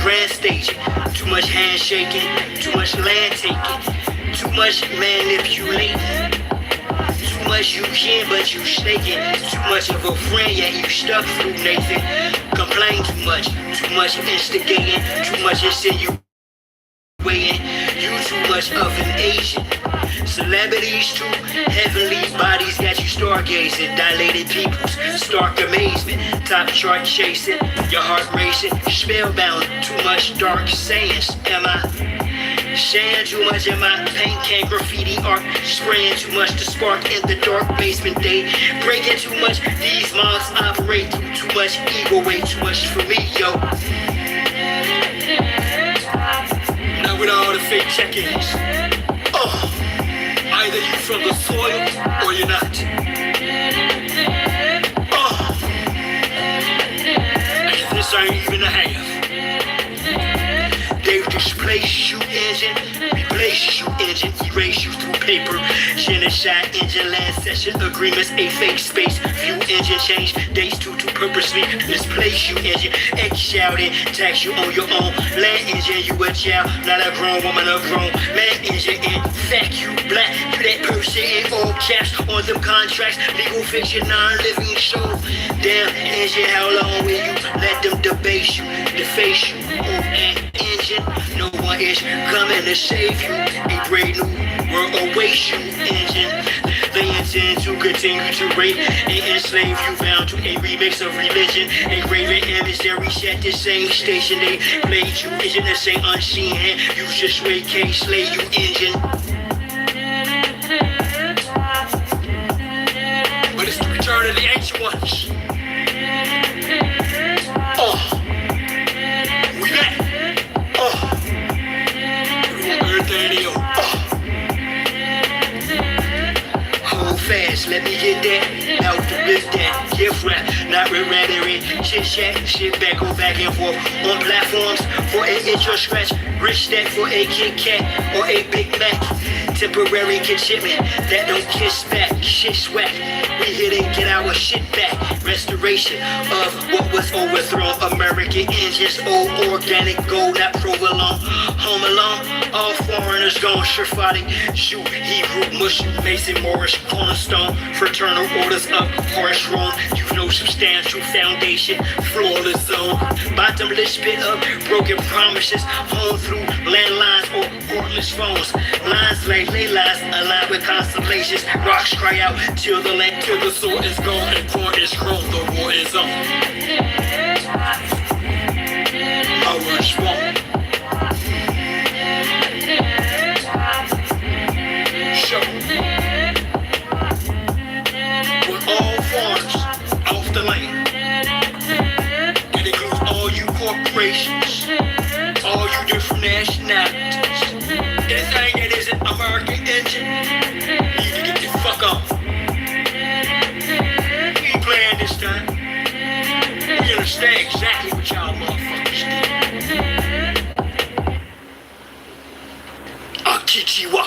grand staging, too much handshaking, too much land taking, too much manipulating. Too much you can, but you snaking. Too much of a friend, yet you stuck through Nathan. Complain too much instigating, too much insinuating. You too much of an Asian. Celebrities too, heavenly bodies got you stargazing. Dilated peoples, stark amazement. Top chart chasing, your heart racing. Spellbound, too much dark sayings. Am I saying too much? Am I paint can graffiti art? Spraying too much to spark in the dark basement day. Breaking too much, these moths operate through too much ego, way too much for me, yo. Now with all the fake check-ins, either you from the soil or you're not. And this ain't even a half. They've displaced you engine, replace you engine, erase you through paper. Genocide engine, land session agreements, a fake space. View engine, change dates to purposely misplace you engine. Ex-shouting, tax you on your own. Land engine, you a child, not a grown woman, a grown man engine. In fact, you black, you that person in all caps on them contracts. Legal fiction, non-living show. Damn engine, how long will you let them debase you, deface you? Engine, no one is coming to save you. A brave new world awaits you, engine. They intend to continue to rape and enslave you, bound to a remix of religion. A graven image that reach at the same station. They played you, engine, the same unseen hand. You just wait, can't slay you, engine. But it's the return of the ancient ones. We back. Hold fast, let me get that. Out to lift that. Gift wrap, not rhetoric. Chit chat, shit back, go back and forth. On platforms for an intro scratch. Rich stack for a Kit Kat or a Big Mac. Temporary shipment that don't kiss back. Shit swag. We here to get our shit back. Restoration of what was overthrown. American engines, old organic gold, not provolone. Home alone, all foreigners gone. Shafati, shoot, Hebrew, Muslim, Mason, Morris, Cornerstone. Fraternal orders up, harsh wrong. You've no substantial foundation. Flawless zone. Bottomless pit up, broken promises. Home through landlines or cordless phones. Lines like ley lines, aligned with constellations. Rocks cry out till the land, till the sword is gone and corn is grown. The war is on. Our words wrong. Show. With all farms off the land. It includes all you corporations, all you different nationalities. Anything that isn't American engine, you need to get the fuck off. We ain't playing this time. We understand exactly what y'all motherfuckers did. Akichiwa.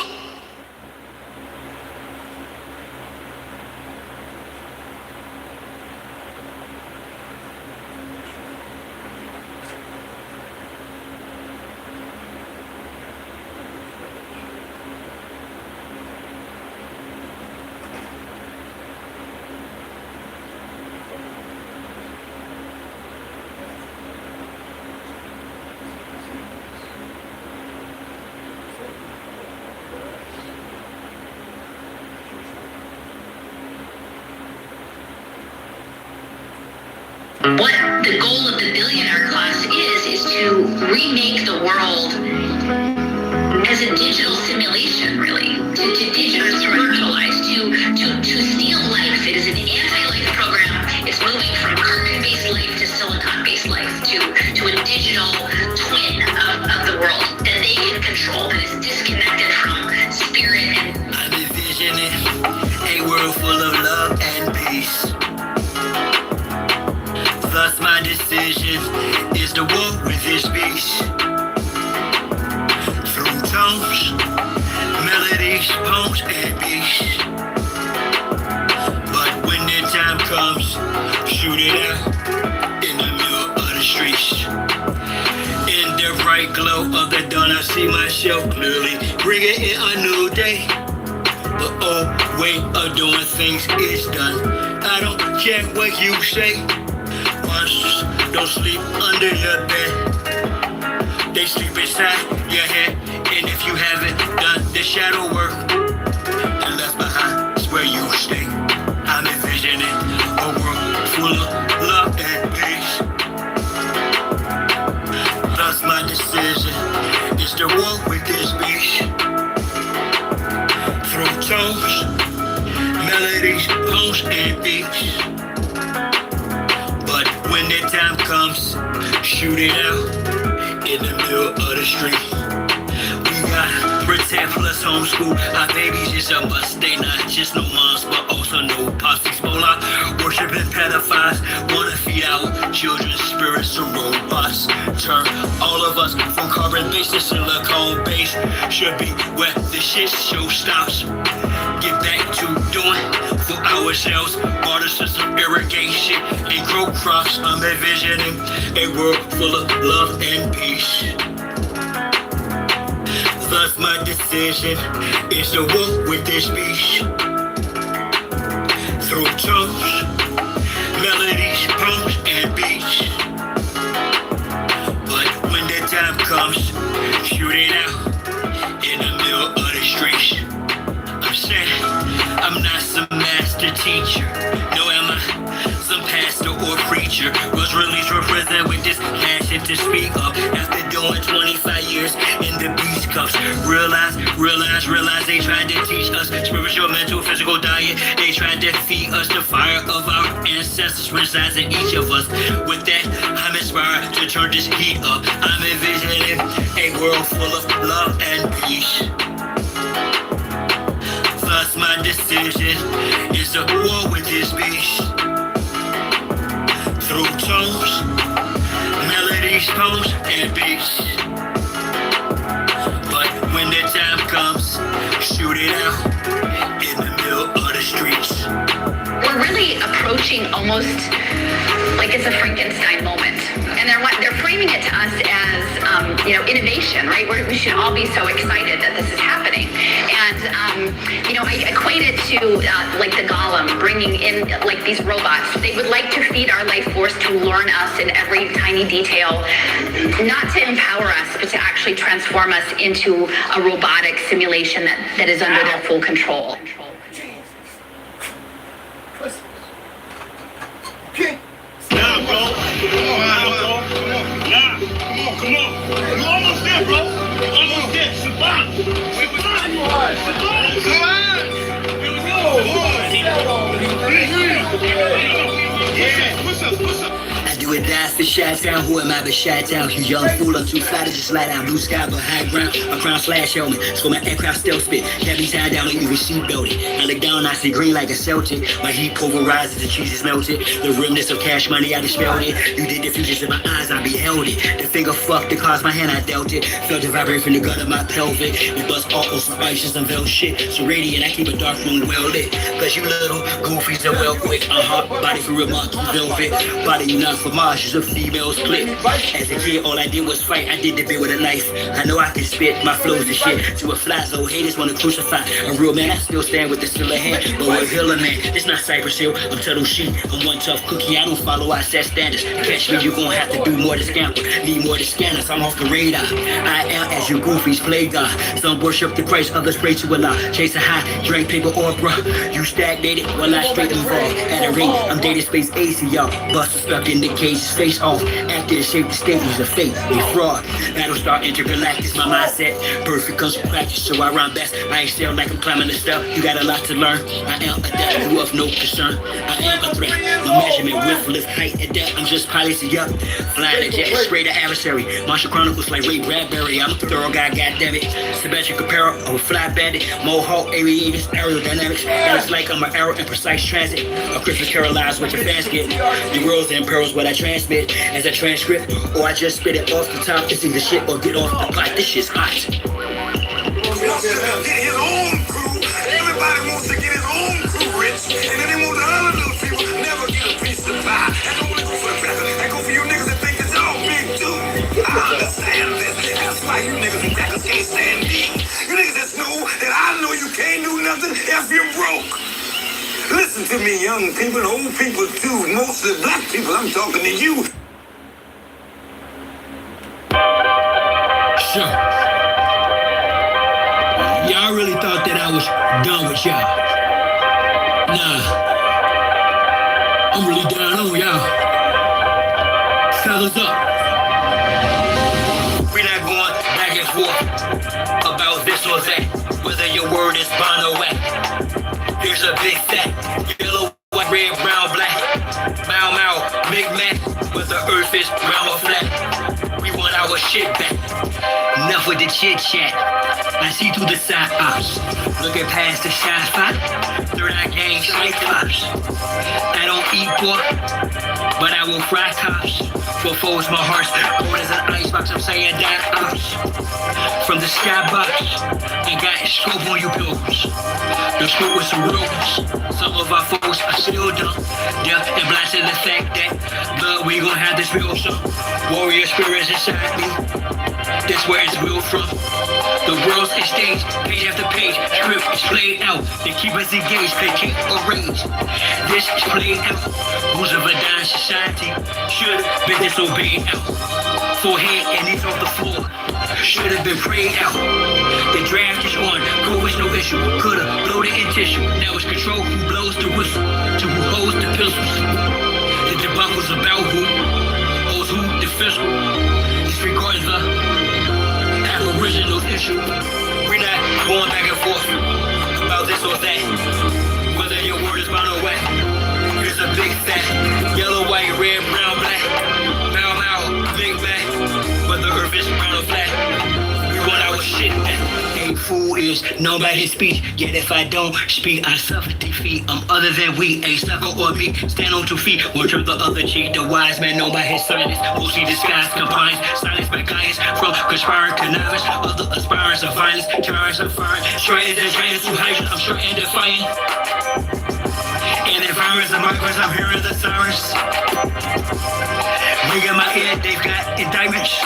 What the goal of the billionaire class is to remake the world as a digital simulation, really, to digitally virtualize, to steal life. It is an anti-life program. It's moving from carbon-based life to silicon-based life, to a digital twin of the world that they can control, that is disconnected from spirit. I'm envisioning a world full of love and peace. Thus my decision is to walk with this beast. Through tones, melodies, poems, and beats. But when the time comes, shoot it out in the middle of the streets. In bright glow of the dawn, I see myself clearly, bringing in a new day. The old way of doing things is done. I don't care what you say. Monsters don't sleep under your bed. They sleep inside your head. And if you haven't done the shadow work and left behind is where you stay. I'm envisioning a world full of love and peace. Thus my decision is to walk with this beast. Through tones, melodies, poems, and beats. But when the time comes, shoot it out in the middle of the street. We got pretend plus homeschool. Our babies is a must. They not just no moms, but also no pops. Hezbollah, worshiping pedophiles. Wanna feed our children's spirits to robots. Turn all of us from carbon-based to silicone-based. Should be where the shit show stops. Get back to doing for ourselves. Water system irrigation and grow crops. I'm envisioning a world full of love and peace. Thus my decision is to walk with this beast. Through tones, melodies, poems, and beats. But when the time comes, shoot it out in the middle of the streets. I'm saying I'm not some master teacher. No, am I some pastor or preacher? Was released from prison with this passion to speak up. After doing 25 years in the beast cuffs. Realize they tried to teach us spiritual, mental, physical diet. They tried to feed us the fire of our ancestors resides in each of us. With that, I'm inspired to turn this heat up. I'm envisioning a world full of love and peace. Thus my decision is to war with this beast. Through tones, melodies, poems, and beats. But when the time comes, shoot it out in the middle of the streets. We're really approaching almost like it's a Frankenstein moment. And they're framing it to us as, innovation, right? We should all be so excited that this is happening. And, I equate it to like the golem bringing in like these robots. They would like to feed our life force to learn us in every tiny detail, not to empower us, but to actually transform us into a robotic simulation that is under their full control. Nah, bro. Come on. You almost there, bro. Almost there. Survive. I do it die for Chi-Town. Who am I but Chi-Town? You young fool, I'm too fly to just slide down. Blue sky but high ground. A crown slash helmet. So my aircraft stealth spit. Can't be tied down, ain't even seat belted. I look down, I see green like a Celtic. My heat pulverizes, the cheese is melted. The remnants of cash money, I just smelled it. You did the futures in my eyes, I beheld it. The finger fucked, the cards, my hand, I dealt it. Felt it vibrate from the gut of my pelvic. We bust all some ices and veil shit. So radiant, I keep a dark room well lit. Cause you little goofies are well quick. Body for real, monkey velvet. Body you not for Mars, use a female's clip. As a kid, all I did was fight. I did the bit with a knife. I know I can spit, my flow's the shit. To a fly, so haters wanna crucify. A real man, I still stand with the silver hand. But we're Hiller man, it's not Cypress Hill. I'm Tuttle Sheep. I'm one tough cookie. I don't follow, I set standards. To catch me, you gon' have to do more to scamper. Need more to scanners, I'm off the radar. I am as you goofies play God. Some worship the Christ, others pray to Allah. Chase a high, drink paper or bruh. You stagnated, while I straight involved. At a ring, I'm dated space AC, y'all. Buster stuck in the cage, face off. After the shape, the state was a fake, a fraud. Battle star intergalactic, my mindset. Perfect comes from practice, so I rhyme best. I excel like I'm climbing the step. You got a lot to learn. I am a depth, you of no concern. I am a threat. No measurement, width, lift, height, and depth. I'm just piloting up. Flying a jet, spray the adversary. Martial Chronicles like Ray Bradbury. I'm a thorough guy, goddammit. Sebastian Capero, I'm a fly bandit. Mohawk, aviators, aerodynamics. And it's like I'm an arrow in precise transit. A Christmas carol lies with your basket. The world's in pearls what I transmit as a transcript. Or I just spit it off the top. It's either shit or get off the pot. This shit's hot. Get his own crew. Everybody wants to get his own crew rich. And then they want the other little people never get a piece of pie. And only go for the better. And go for you niggas that think it's all big too. understand this. That's why you niggas and crackers can't stand me. You niggas just know that I know you can't do nothing if you're broke. Listen to me, young people, old people too. Mostly black people, I'm talking to you. Sure. Y'all really thought that I was done with y'all. Nah. I'm really down on y'all. Fellas up. We not going back and forth about this or that, whether your word is bond or whack. Here's a big fat, yellow, white, red, brown, black. Mau Mau, Big Mac, whether earth is round or flat. We want our shit back. Enough with the chit chat. I see through the side ops. Looking past the shy spot. Third eye gang cyclops. I don't eat pork, but I will fry cops. For foes, my heart's cold as an icebox. I'm saying that ops. From the skybox, I got scope on you pilgrims. The scope with some rules. Some of our foes are still dumb. Death and blasting the fact that blood, we gon' have this real some warrior spirits inside me. That's where it's real from. The world's a stage, page after page, script is played out. They keep us engaged, placate or rage. This is played out. Rules of a dying society should have been disobeyed out. Forehead and knees off the floor should have been prayed out. The draft is on, go is no issue. Coulda blown it in tissue. Now it's control who blows the whistle to who holds the pistols. The debacle's about who holds who the fizzle. Disregarding the aboriginal issue. We're not going back and forth about this or that, whether your word is bond or whack. Here's a big fat, yellow, white, red, brown, black. Mau Mau, Big Mac, whether earth is round or flat. We want our shit back. A fool is known by his speech, yet if I don't speak, I suffer defeat. I'm other than we, a sucker or me. Stand on 2 feet, or turn the other cheek. The wise man known by his silence, mostly disguised compliance. Silence by guidance from conspiring connivance. Other aspirants of violence, terrorists of fire. Trying to giants to hydra, I'm sure and defiant. And environments of migrants, I'm hearing the sirens. Ring in my ear, they've got indictments.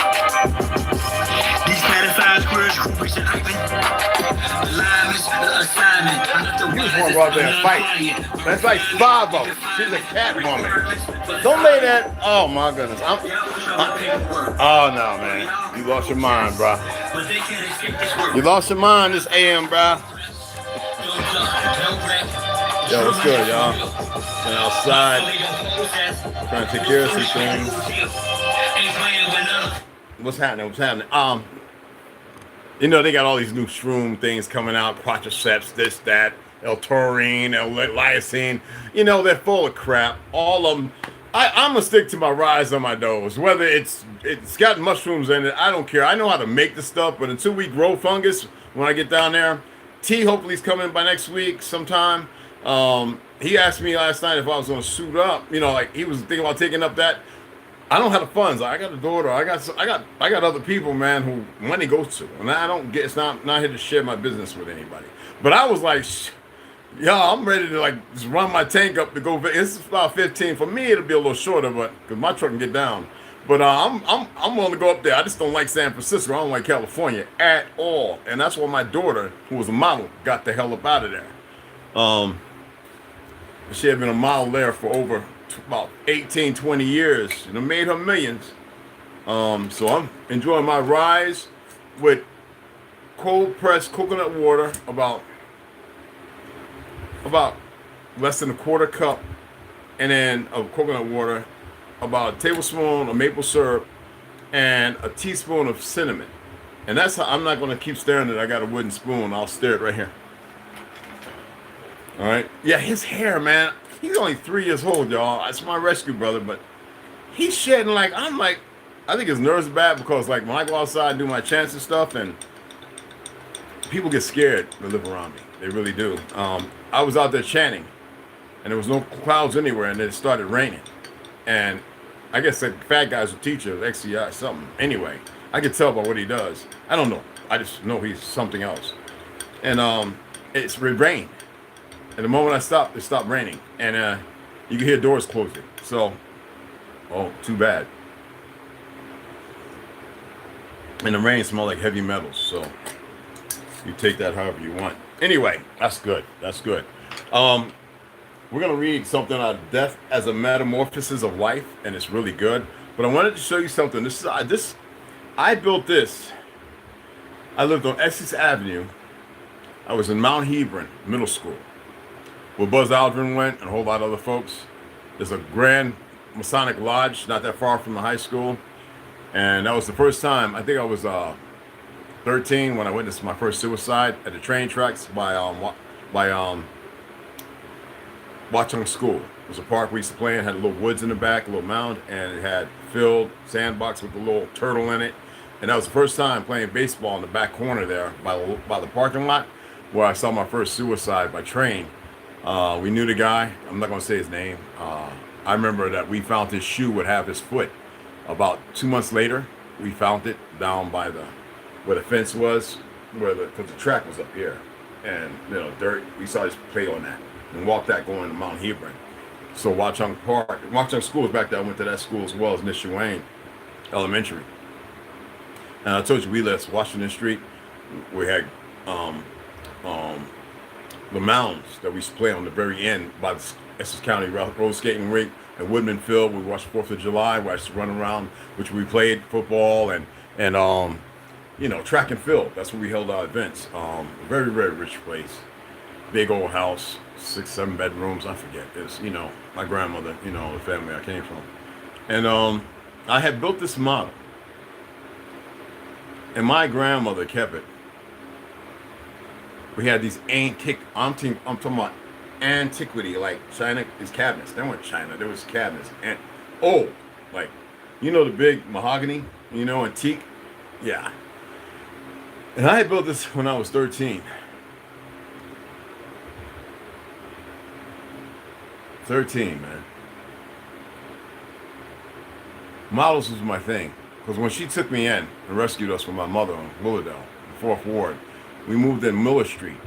These pedophile squares, groupies and hyping. Alignments, the assignment. You just want to go out there and fight. That's like Spavo. She's a cat woman. Don't lay that. Oh my goodness. Oh no, man. You lost your mind, bro. You lost your mind this AM, bro. Yo, what's good, y'all? Been outside, trying to take care of some things. What's happening? You know, they got all these new shroom things coming out, quadraceps, this, that, L-taurine, L-lysine. You know, they're full of crap. All of them. I'm going to stick to my rise on my dose. Whether it's got mushrooms in it, I don't care. I know how to make the stuff, but until we grow fungus, when I get down there, T hopefully is coming by next week sometime. He asked me last night if I was going to suit up. You know, like he was thinking about taking up that. I don't have the funds. I got a daughter. I got other people, man, who money goes to, and I don't get. It's not here to share my business with anybody. But I was like, y'all, I'm ready to like just run my tank up to go. It's about 15 for me. It'll be a little shorter, but because my truck can get down. But I'm willing to go up there. I just don't like San Francisco. I don't like California at all, and that's why my daughter, who was a model, got the hell up out of there. She had been a model there for over about 18, 20 years, and it made her millions. So I'm enjoying my rise with cold pressed coconut water, about less than a quarter cup, and then of coconut water, about a tablespoon of maple syrup, and a teaspoon of cinnamon. And that's how I'm not going to keep stirring it. I got a wooden spoon. I'll stir it right here. All right. Yeah, his hair, man. He's only 3 years old, y'all. That's my rescue brother, but he's shedding like, I'm like, I think his nerves are bad because like when I go outside and do my chants and stuff, and people get scared to live around me. They really do. I was out there chanting, and there was no clouds anywhere, and it started raining. And I guess that fat guy's a teacher, XCI, something. Anyway, I can tell by what he does. I don't know. I just know he's something else. And it rained. And the moment I stopped, it stopped raining. And you can hear doors closing. So, oh, too bad. And the rain smelled like heavy metals, so you take that however you want. Anyway, that's good. That's good. We're gonna read something out of Death as a Metamorphosis of Life, and it's really good. But I wanted to show you something. I built this. I lived on Essex Avenue. I was in Mount Hebron Middle School, where Buzz Aldrin went and a whole lot of other folks. There's a Grand Masonic Lodge not that far from the high school, and that was the first time. I think I was 13 when I witnessed my first suicide at the train tracks by Watchung School. It was a park we used to play in, had a little woods in the back, a little mound, and it had filled sandbox with a little turtle in it. And that was the first time playing baseball in the back corner there by the parking lot, where I saw my first suicide by train. We knew the guy. I'm not going to say his name. I remember that we found his shoe would have his foot. About 2 months later, we found it down by where the fence was, because the track was up here, and dirt. We saw his plate on that, and walked that going to Mount Hebron. So Watchung School was back there. I went to that school as well as Nishawane Elementary. And I told you we left Washington Street. We had the mounds that we used to play on the very end by the Essex County roller skating rink and Woodman Field. We watched 4th of July, where I used to run around, which we played football and track and field. That's where we held our events. Very, very rich place. Big old house, 6, 7 bedrooms. I forget. It's, my grandmother, the family I came from. And I had built this model. And my grandmother kept it. We had these I'm talking about antiquity, like China, these cabinets. They weren't China, there was cabinets. And old, like, the big mahogany, antique. Yeah. And I had built this when I was 13. 13, man. Models was my thing. Because when she took me in and rescued us from my mother on Willowdale, the 4th Ward, we moved in Miller Street.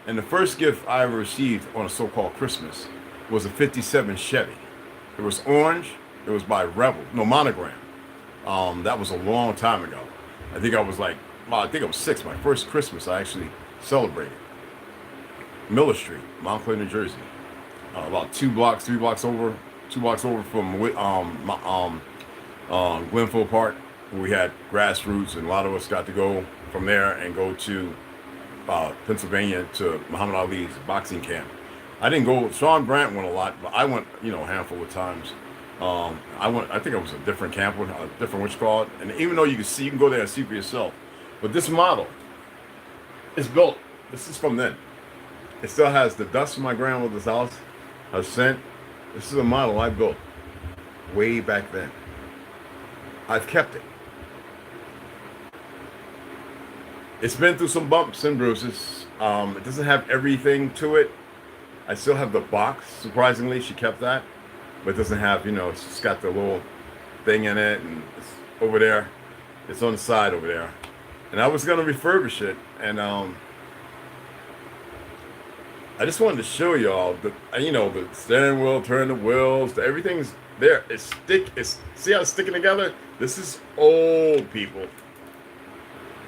And the first gift I ever received on a so-called Christmas was a 57 Chevy. It was orange. It was by Rebel. No, Monogram. That was a long time ago. I think I was 6. My first Christmas I actually celebrated. Miller Street, Montclair, New Jersey. About 3 blocks over from Glenville Park. We had grassroots, and a lot of us got to go from there and go to Pennsylvania to Muhammad Ali's boxing camp. I didn't go. Sean Brandt went a lot, but I went, a handful of times. I think it was a different camp, a different what you call it. And even though you can go there and see for yourself. But this model is built. This is from then. It still has the dust from my grandmother's house. Her scent. This is a model I built way back then. I've kept it. It's been through some bumps and bruises. It doesn't have everything to it. I still have the box. Surprisingly, she kept that. But it doesn't have, it's just got the little thing in it, and it's over there. It's on the side over there. And I was going to refurbish it, and I just wanted to show y'all the steering wheel, turn the wheels, everything's there. See how it's sticking together? This is old, people.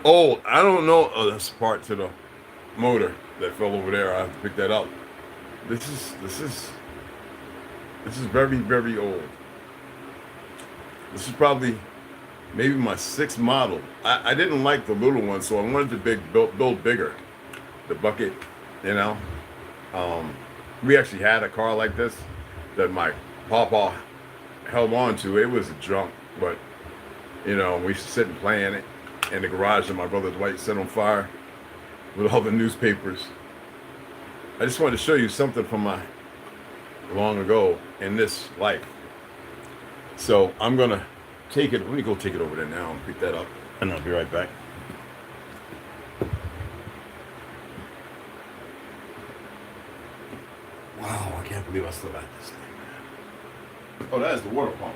Old. I don't know. Oh, that's part to the motor that fell over there. I have to pick that up. This is very, very old. This is probably maybe my 6th model. I didn't like the little one, so I wanted to build bigger. The bucket, we actually had a car like this that my papa held on to. It was junk, but we used to sit and play in it in the garage that my brother Dwight set on fire with all the newspapers. I just wanted to show you something from my long ago in this life. So I'm gonna take it. Let me go take it over there now and pick that up, and I'll be right back. Wow, I can't believe I still got this thing, man. Oh, that is the water pump.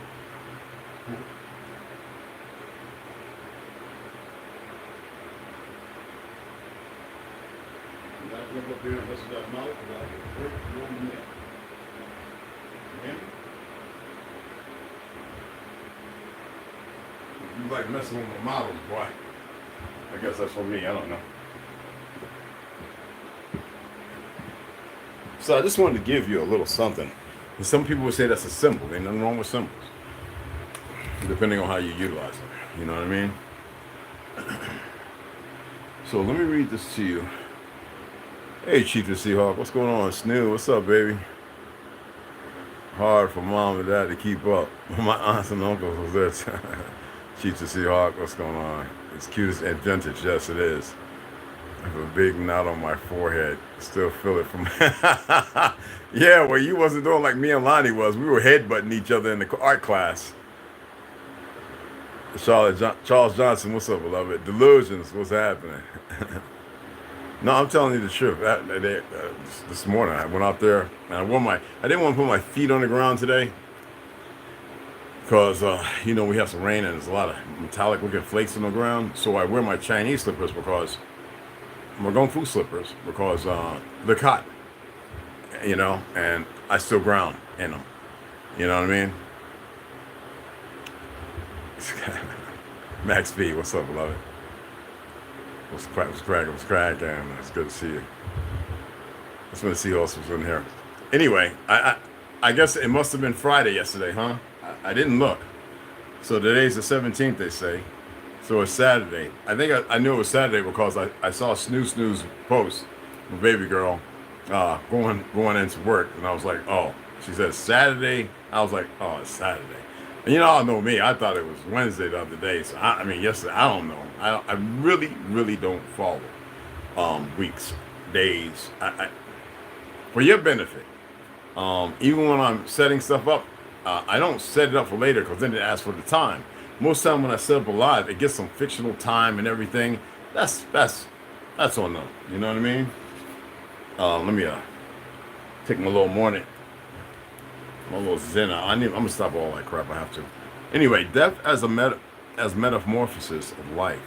Up here and listen to that mouth, and I'll get work rolling in. You like messing with my models, boy. I guess that's for me. I don't know. So I just wanted to give you a little something. And some people would say that's a symbol. Ain't nothing wrong with symbols, depending on how you utilize them. You know what I mean? So let me read this to you. Hey, Chief the Seahawk, what's going on? Snoo, what's up, baby? Hard for mom and dad to keep up. My aunts and uncles was there. Chief the Seahawk, what's going on? It's cute and vintage, yes it is. I have a big knot on my forehead. Still feel it from... Yeah, well, you wasn't doing like me and Lonnie was. We were headbutting each other in the art class. Charles Johnson, what's up, beloved? Delusions, what's happening? No, I'm telling you the truth. This morning, I went out there and I didn't want to put my feet on the ground today because, you know, we have some rain and there's a lot of metallic looking flakes on the ground. So I wear my Chinese slippers because, my Kung Fu slippers, because they're cotton, you know, and I still ground in them. You know what I mean? Max B, what's up, beloved? What's cracking? It's good to see you. That's when the Seahawks was in here. Anyway, I guess it must have been Friday yesterday, huh? I didn't look. So today's the 17th, they say. So it's Saturday. I think I knew it was Saturday because I saw Snoo's post, my baby girl, going into work, and I was like, oh. She said Saturday. I was like, oh, it's Saturday. And you know, I know me. I thought it was Wednesday the other day. So I mean, yesterday. I don't know. I really don't follow weeks, days. For your benefit, even when I'm setting stuff up, I don't set it up for later because then it asks for the time. Most time when I set up a live, it gets some fictional time and everything. That's on them. You know what I mean? Let me take my little morning. My little zen. I'm gonna stop all that crap. I have to. Anyway, death as metamorphosis of life,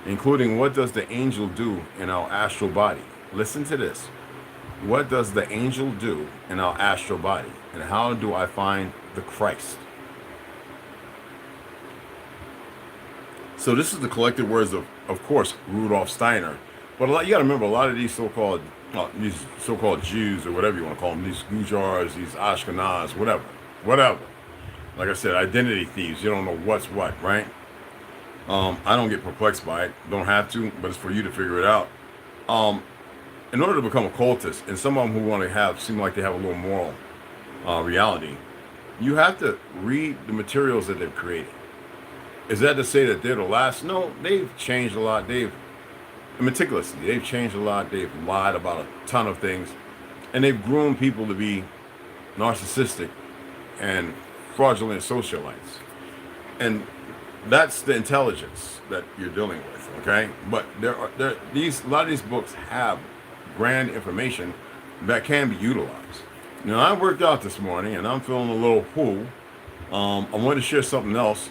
including what does the angel do in our astral body? Listen to this. What does the angel do in our astral body, and how do I find the Christ? So this is the collected words of course, Rudolf Steiner. But you got to remember, a lot of these so-called Jews or whatever you want to call them, these Gujars, these Ashkenaz, whatever. Like I said, identity thieves. You don't know what's what, right? I don't get perplexed by it. Don't have to, but it's for you to figure it out. In order to become a cultist, and some of them who want to seem like they have a little moral reality, you have to read the materials that they've created. Is that to say that they're the last? No, they've changed a lot. Meticulously, they've changed a lot. They've lied about a ton of things, and they've groomed people to be narcissistic and fraudulent socialites. And that's the intelligence that you're dealing with, okay? But a lot of these books have grand information that can be utilized. You know, I worked out this morning, and I'm feeling a little whoo. I want to share something else.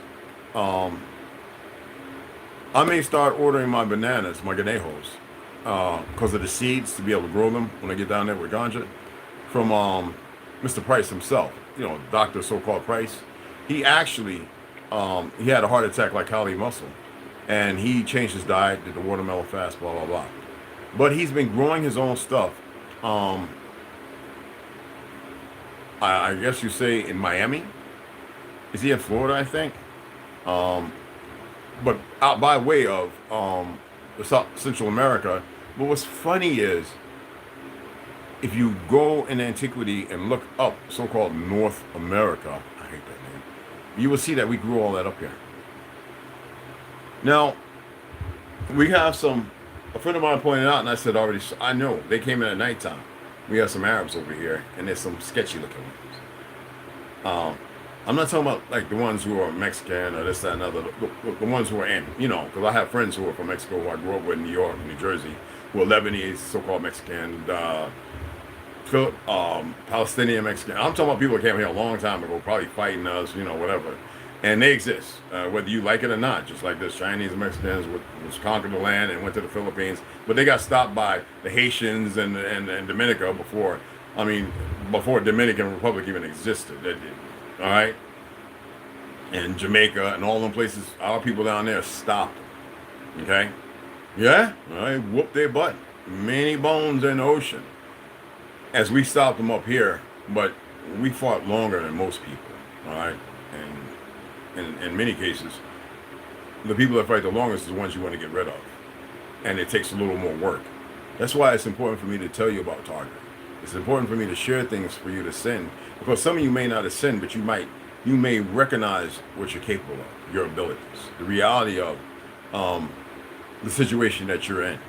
I may start ordering my bananas, my ganejos, because of the seeds, to be able to grow them when I get down there with ganja, from Mr. Price himself. You know, Dr. so-called Price. He actually, he had a heart attack like Kali Muscle, and he changed his diet, did the watermelon fast, blah, blah, blah. But he's been growing his own stuff. I guess you say in Miami. Is he in Florida, I think? But out by way of Central America. But what's funny is, if you go in antiquity and look up so-called North America, I hate that name, you will see that we grew all that up here. Now, we have a friend of mine pointed out, and I said already, I know, they came in at nighttime. We have some Arabs over here, and there's some sketchy looking ones. I'm not talking about like the ones who are Mexican or this, that, and other. The ones who are in, you know, because I have friends who are from Mexico who I grew up with in New York, New Jersey, who are Lebanese, so-called Mexican, Palestinian Mexican. I'm talking about people that came here a long time ago, probably fighting us, you know, whatever. And they exist, whether you like it or not, just like this Chinese and Mexicans which conquered the land and went to the Philippines. But they got stopped by the Haitians and Dominica before Dominican Republic even existed. They did. All right, and Jamaica and all them places, our people down there stopped Okay? Yeah, I whooped their butt. Many bones in the ocean. As we stopped them up here, but we fought longer than most people. All right? And in many cases, the people that fight the longest are the ones you want to get rid of. And it takes a little more work. That's why it's important for me to tell you about target. It's important for me to share things for you to send, because some of you may not have sinned, but you may recognize what you're capable of, your abilities, the reality of the situation that you're in.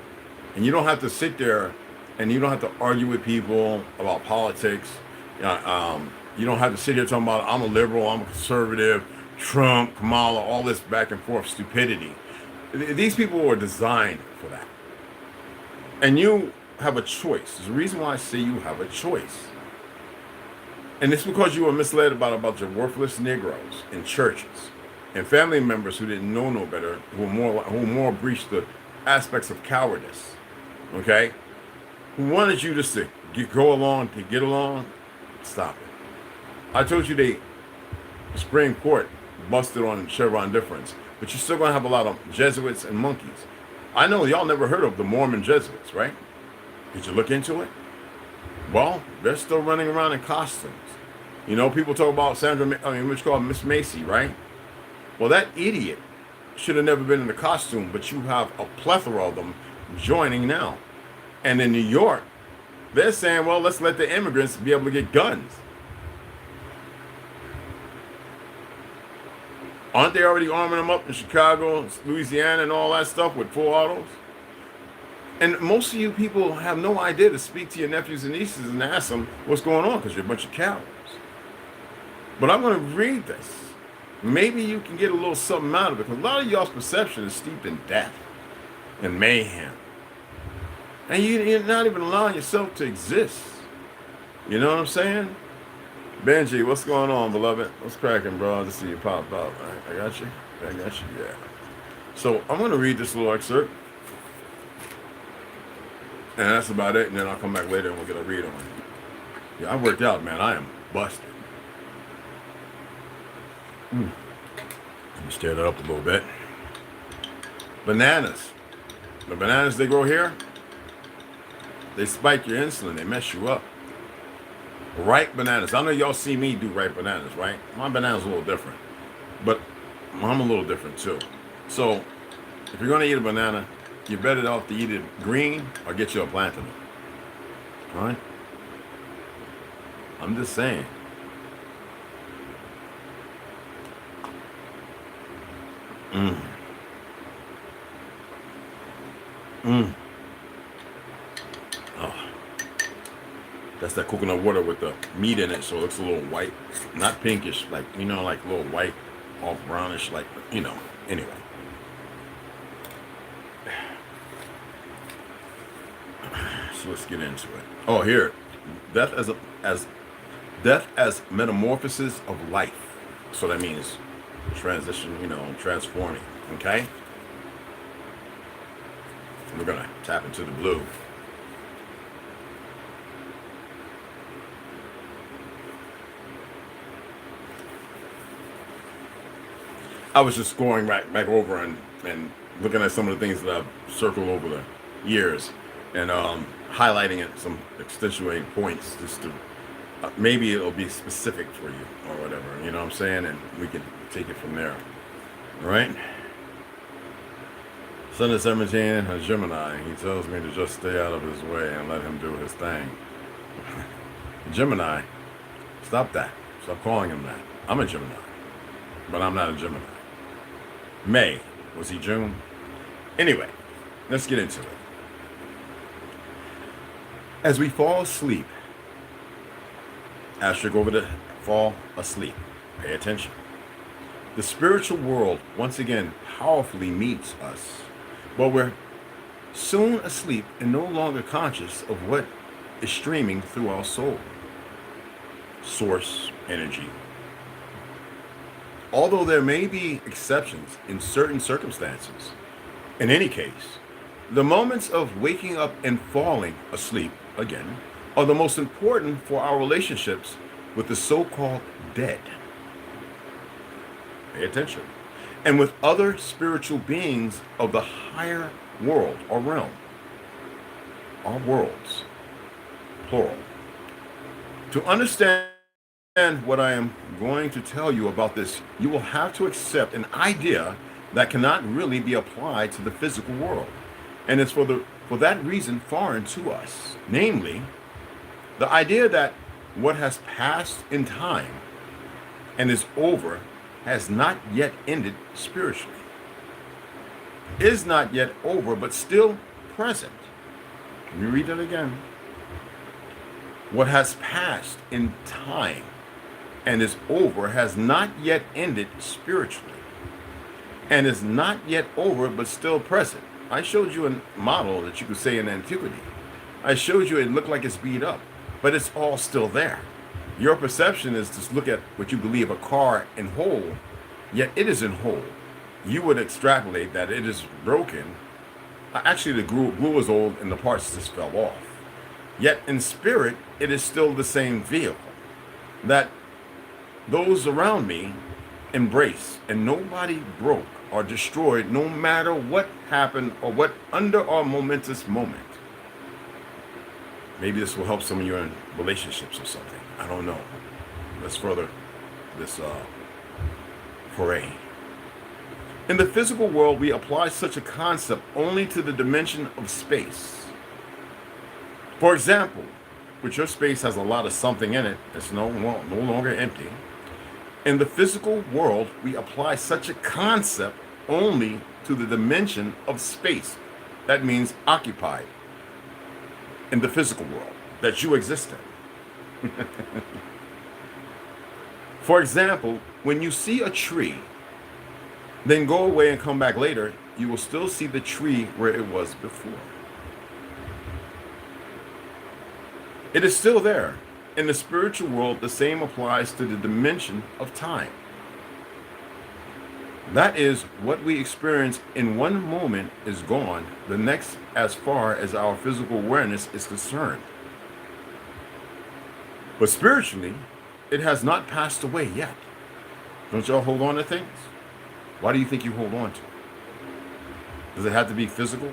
And you don't have to sit there and you don't have to argue with people about politics. You don't have to sit here talking about I'm a liberal, I'm a conservative, Trump, Kamala, all this back and forth stupidity. These people were designed for that. And you have a choice. There's a reason why I say you have a choice. And it's because you were misled about a bunch of worthless Negroes in churches and family members who didn't know no better, who more breached the aspects of cowardice, okay? Who wanted you just to get along. Stop it. I told you the Supreme Court busted on Chevron difference, but you're still going to have a lot of Jesuits and monkeys. I know y'all never heard of the Mormon Jesuits, right? Did you look into it? Well, they're still running around in costumes. You know, people talk about what's called Miss Macy, right? Well, that idiot should have never been in a costume, but you have a plethora of them joining now. And in New York, they're saying, well, let's let the immigrants be able to get guns. Aren't they already arming them up in Chicago, Louisiana, and all that stuff with full autos? And most of you people have no idea to speak to your nephews and nieces and ask them what's going on, because you're a bunch of cowards. But I'm going to read this. Maybe you can get a little something out of it, because a lot of y'all's perception is steeped in death and mayhem. And you're not even allowing yourself to exist. You know what I'm saying? Benji, what's going on, beloved? What's cracking, bro? I just see you pop out. I got you. Yeah. So I'm going to read this little excerpt. And that's about it. And then I'll come back later and we'll get a read on it. Yeah, I worked out, man. I am busted. Let me stir that up a little bit. Bananas. The bananas they grow here, they spike your insulin. They mess you up. Ripe bananas. I know y'all see me do ripe bananas, right? My banana's a little different. But I'm a little different too. So if you're going to eat a banana, you're better off to eat it green or get you a plantain. All right? I'm just saying. Oh. That's that coconut water with the meat in it, so it looks a little white. Not pinkish, like, you know, like a little white, all brownish, like, you know, anyway. So let's get into it. Oh, here. Death as metamorphosis of life. So that means transition, you know, transforming. Okay? We're going to tap into the blue. I was just going back over and looking at some of the things that I've circled over the years and highlighting it, some accentuating points just to maybe it'll be specific for you or whatever, you know what I'm saying? And we can take it from there. All right? Sun is 17, a Gemini. He tells me to just stay out of his way and let him do his thing. Gemini, stop that. Stop calling him that. I'm a Gemini, but I'm not a Gemini. May, was he June? Anyway, let's get into it. As we fall asleep, asterisk over the fall asleep, pay attention. The spiritual world once again powerfully meets us, but we're soon asleep and no longer conscious of what is streaming through our soul. Source energy. Although there may be exceptions in certain circumstances, in any case, the moments of waking up and falling asleep again are the most important for our relationships with the so-called dead. Pay attention. and with other spiritual beings of the higher world or realm, or worlds, plural. To understand what I am going to tell you about this, you will have to accept an idea that cannot really be applied to the physical world, and is for that reason foreign to us, namely, the idea that what has passed in time and is over has not yet ended spiritually, is not yet over but still present. Let me read that again. What has passed in time and is over has not yet ended spiritually, and is not yet over but still present. I showed you a model that you could say in antiquity. I showed you it looked like it's beat up, but it's all still there. Your perception is to look at what you believe a car in whole, yet it is in whole. You would extrapolate that it is broken. Actually, the glue is old and the parts just fell off. Yet in spirit, it is still the same vehicle that those around me embrace, and nobody broke or destroyed, no matter what happened or what under our momentous moment. Maybe this will help some of you in relationships or something. I don't know. Let's further this foray. In the physical world, we apply such a concept only to the dimension of space. For example, which your space has a lot of something in it, it's no longer empty. In the physical world, we apply such a concept only to the dimension of space. That means occupied in the physical world that you exist in. For example, when you see a tree, then go away and come back later, you will still see the tree where it was before. It is still there. In the spiritual world, the same applies to the dimension of time. That is, what we experience in one moment is gone, the next as far as our physical awareness is concerned. But spiritually, it has not passed away yet. Don't y'all hold on to things? Why do you think you hold on to it? Does it have to be physical,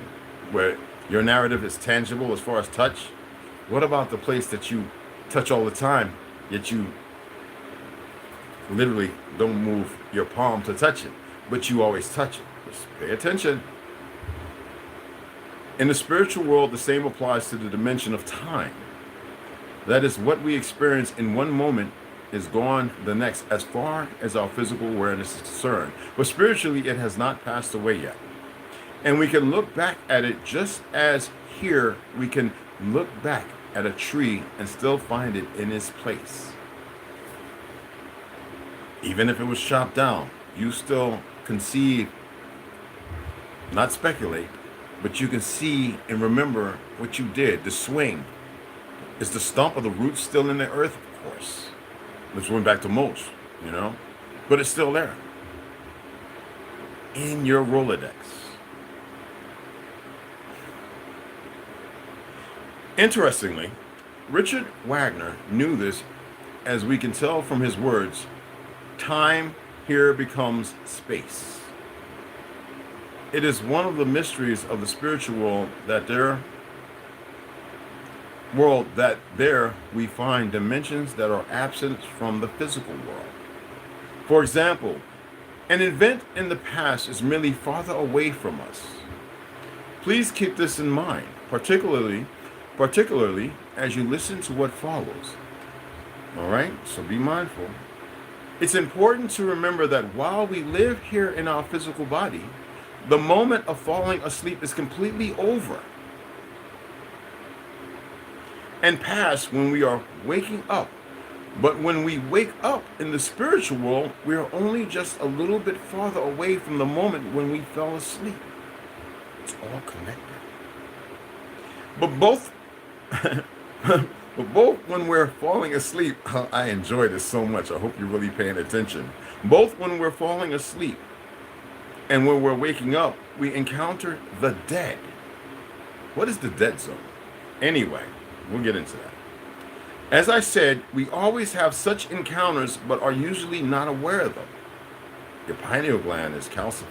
where your narrative is tangible as far as touch? What about the place that you touch all the time, yet you literally don't move your palm to touch it, but you always touch it? Just pay attention. In the spiritual world, the same applies to the dimension of time. That is, what we experience in one moment is gone the next, as far as our physical awareness is concerned. But spiritually, it has not passed away yet. And we can look back at it just as here we can look back at a tree and still find it in its place. Even if it was chopped down, you still conceive, not speculate, but you can see and remember what you did. The swing. Is the stump of the roots still in the earth? Of course. Let's went back to mulch, but it's still there. In your Rolodex. Interestingly, Richard Wagner knew this, as we can tell from his words. Time here becomes space. It is one of the mysteries of the spiritual world that there we find dimensions that are absent from the physical world. For example, an event in the past is merely farther away from us. Please keep this in mind, particularly as you listen to what follows. All right, so be mindful. It's important to remember that while we live here in our physical body, the moment of falling asleep is completely over and past when we are waking up. But when we wake up in the spiritual world, we are only just a little bit farther away from the moment when we fell asleep. It's all connected. But both when we're falling asleep, I enjoy this so much. I hope you're really paying attention. Both when we're falling asleep and when we're waking up, we encounter the dead. What is the dead zone? Anyway, we'll get into that. As I said, we always have such encounters, but are usually not aware of them. Your pineal gland is calcified.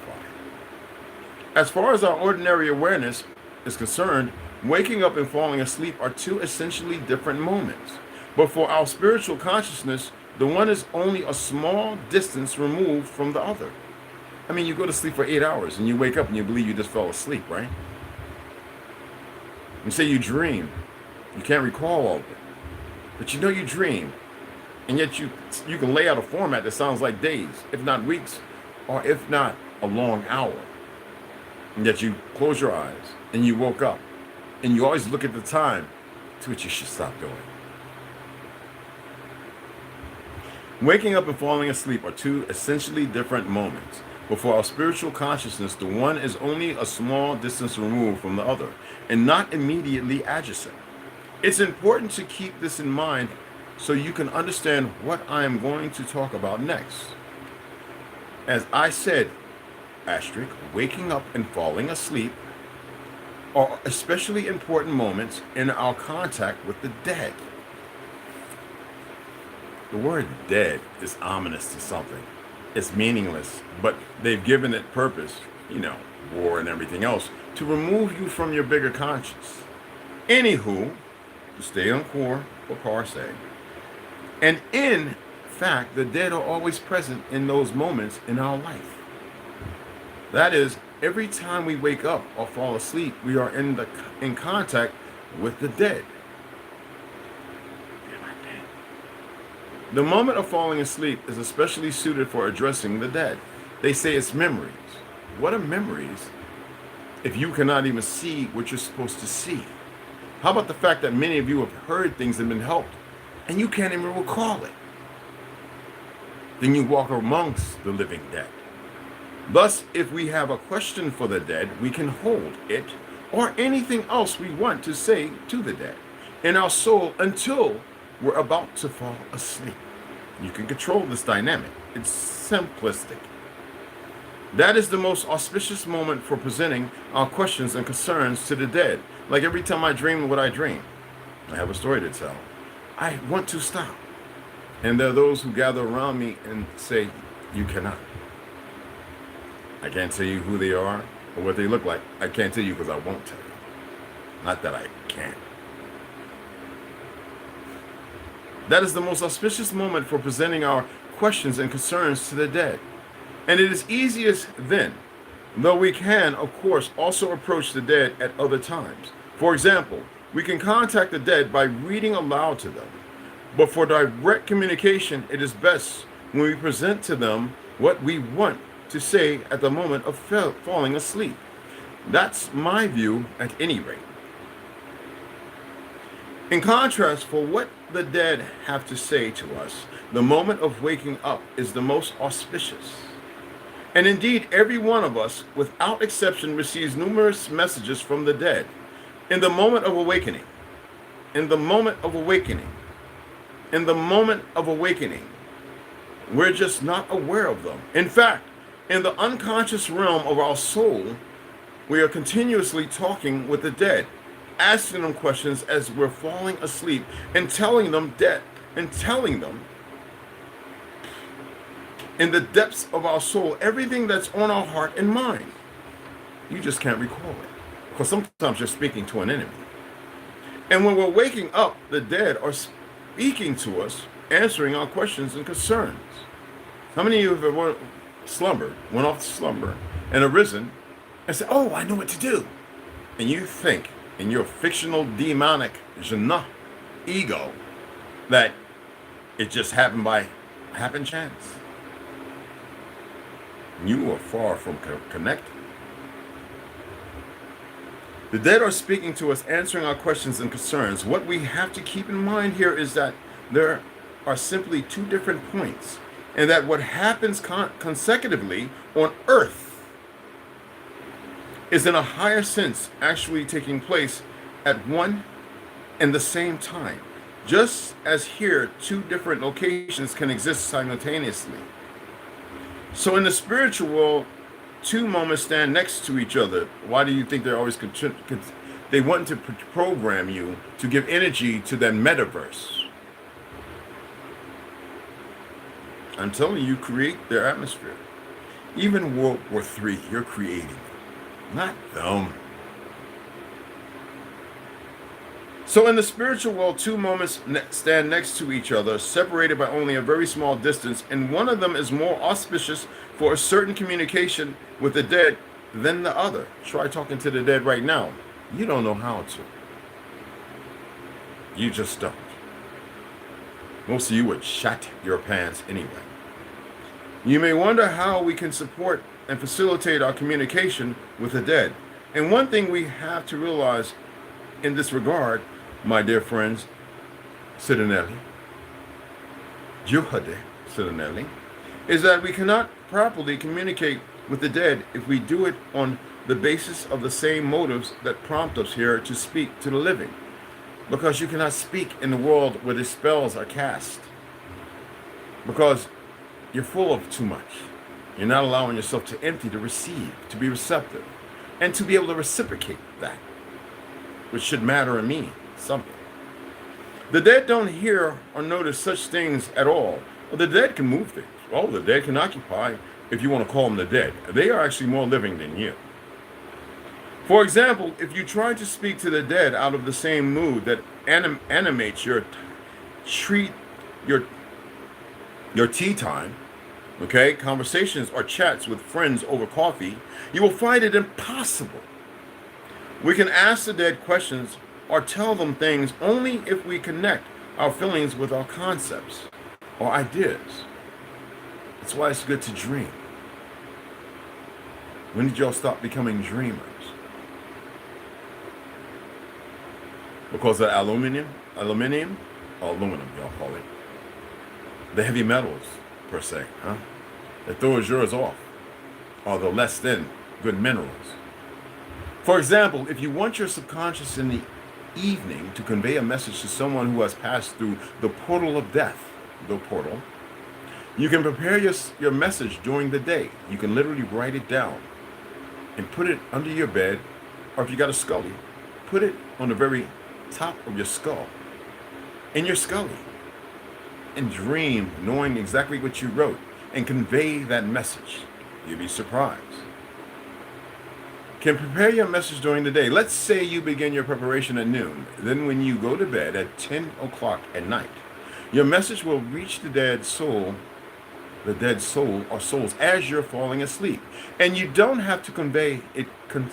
As far as our ordinary awareness is concerned, waking up and falling asleep are two essentially different moments. But for our spiritual consciousness, the one is only a small distance removed from the other. I mean, you go to sleep for 8 hours and you wake up and you believe you just fell asleep, right? You say you dream. You can't recall all of it. But you know you dream. And yet you can lay out a format that sounds like days, if not weeks, or if not a long hour. And yet you close your eyes and you woke up. And you always look at the time to which you should stop doing. Waking up and falling asleep are two essentially different moments. But for our spiritual consciousness, the one is only a small distance removed from the other, and not immediately adjacent. It's important to keep this in mind so you can understand what I am going to talk about next. As I said, asterisk, waking up and falling asleep are especially important moments in our contact with the dead. The word dead is ominous to something. It's meaningless, but they've given it purpose, war and everything else, to remove you from your bigger conscience. Anywho, to stay on core, for parse. And in fact, the dead are always present in those moments in our life. That is, every time we wake up or fall asleep, we are in contact with the dead. The moment of falling asleep is especially suited for addressing the dead. They say it's memories. What are memories if you cannot even see what you're supposed to see? How about the fact that many of you have heard things and been helped, and you can't even recall it? Then you walk amongst the living dead. Thus, if we have a question for the dead, we can hold it or anything else we want to say to the dead in our soul until we're about to fall asleep. You can control this dynamic. It's simplistic. That is the most auspicious moment for presenting our questions and concerns to the dead. Like every time I dream what I dream, I have a story to tell. I want to stop. And there are those who gather around me and say, you cannot. I can't tell you who they are or what they look like. I can't tell you because I won't tell you. Not that I can't. That is the most auspicious moment for presenting our questions and concerns to the dead. And it is easiest then, though we can, of course, also approach the dead at other times. For example, we can contact the dead by reading aloud to them. But for direct communication, it is best when we present to them what we want to say at the moment of falling asleep. That's my view at any rate. In contrast, for what the dead have to say to us, the moment of waking up is the most auspicious. And indeed, every one of us, without exception, receives numerous messages from the dead. In the moment of awakening, in the moment of awakening, in the moment of awakening, we're just not aware of them. In fact, in the unconscious realm of our soul, we are continuously talking with the dead, asking them questions as we're falling asleep and telling them in the depths of our soul everything that's on our heart and mind. You just can't recall it because sometimes you're speaking to an enemy. And when we're waking up, the dead are speaking to us, answering our questions and concerns. How many of you have ever went off to slumber and arisen and said, oh, I know what to do? And you think in your fictional demonic ego that it just happened by happen chance. You are far from connected. The dead are speaking to us, answering our questions and concerns. What we have to keep in mind here is that there are simply two different points, and that what happens consecutively on earth is in a higher sense actually taking place at one and the same time, just as here two different locations can exist simultaneously. So in the spiritual world, two moments stand next to each other. Why do you think they're always they want to program you to give energy to that metaverse? I'm telling you, create their atmosphere. Even World War III, you're creating, not them. So in the spiritual world, two moments stand next to each other, separated by only a very small distance, and one of them is more auspicious for a certain communication with the dead than the other. Try talking to the dead right now. You don't know how to. You just don't. Most of you would shut your pants anyway. You may wonder how we can support and facilitate our communication with the dead. And one thing we have to realize in this regard, my dear friends, Sidanelli, Juhade Sidanelli, is that we cannot properly communicate with the dead if we do it on the basis of the same motives that prompt us here to speak to the living. Because you cannot speak in the world where the spells are cast. Because you're full of too much. You're not allowing yourself to empty, to receive, to be receptive, and to be able to reciprocate that, which should matter and mean something. The dead don't hear or notice such things at all. Well, the dead can move things. Well, the dead can occupy, if you want to call them the dead. They are actually more living than you. For example, if you try to speak to the dead out of the same mood that animates your tea time, okay, conversations or chats with friends over coffee, you will find it impossible. We can ask the dead questions or tell them things only if we connect our feelings with our concepts or ideas. That's why it's good to dream. When did y'all stop becoming dreamers? Because of aluminum, y'all call it. The heavy metals, per se, huh? That throws yours off, or the less than good minerals. For example, if you want your subconscious in the evening to convey a message to someone who has passed through the portal of death, the portal, you can prepare your message during the day. You can literally write it down and put it under your bed, or if you got a scully, put it on the very top of your skull, in your scully, and dream knowing exactly what you wrote and convey that message. You'll be surprised. Can prepare your message during the day. Let's say you begin your preparation at noon. Then when you go to bed at 10 o'clock at night, your message will reach the dead soul or souls as you're falling asleep. And you don't have to convey it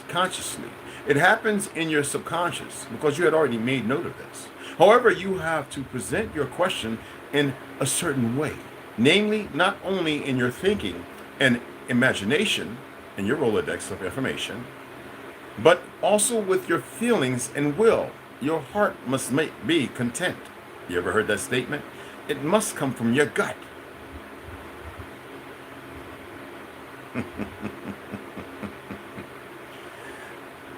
consciously. It happens in your subconscious because you had already made note of this. However, you have to present your question in a certain way, namely, not only in your thinking and imagination and your Rolodex of information, but also with your feelings and will. Your heart must be content. You ever heard that statement? It must come from your gut.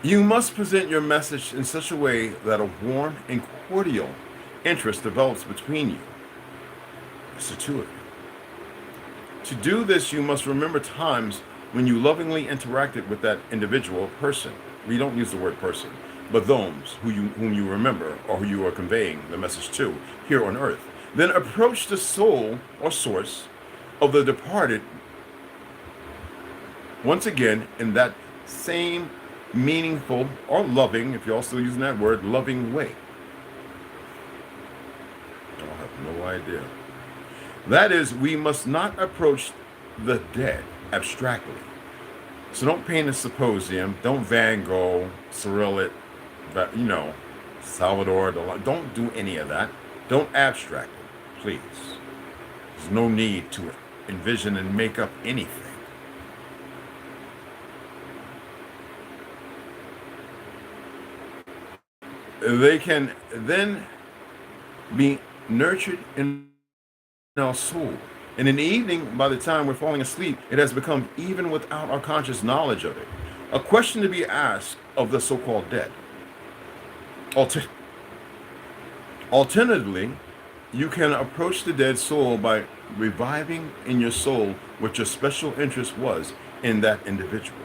You must present your message in such a way that a warm and cordial interest develops between you. It's the two of you. To do this, you must remember times when you lovingly interacted with that individual person. We don't use the word person, but those whom you remember or who you are conveying the message to here on earth. Then approach the soul or source of the departed once again in that same meaningful or loving, if you're still using that word, loving way. I have no idea. That is, we must not approach the dead abstractly. So don't paint a symposium. Don't Van Gogh, Cyril it, Salvador. Don't do any of that. Don't abstract it, please. There's no need to envision and make up anything. They can then be nurtured in our soul. And in the evening, by the time we're falling asleep, it has become even without our conscious knowledge of it. A question to be asked of the so-called dead. Alternatively, you can approach the dead soul by reviving in your soul what your special interest was in that individual.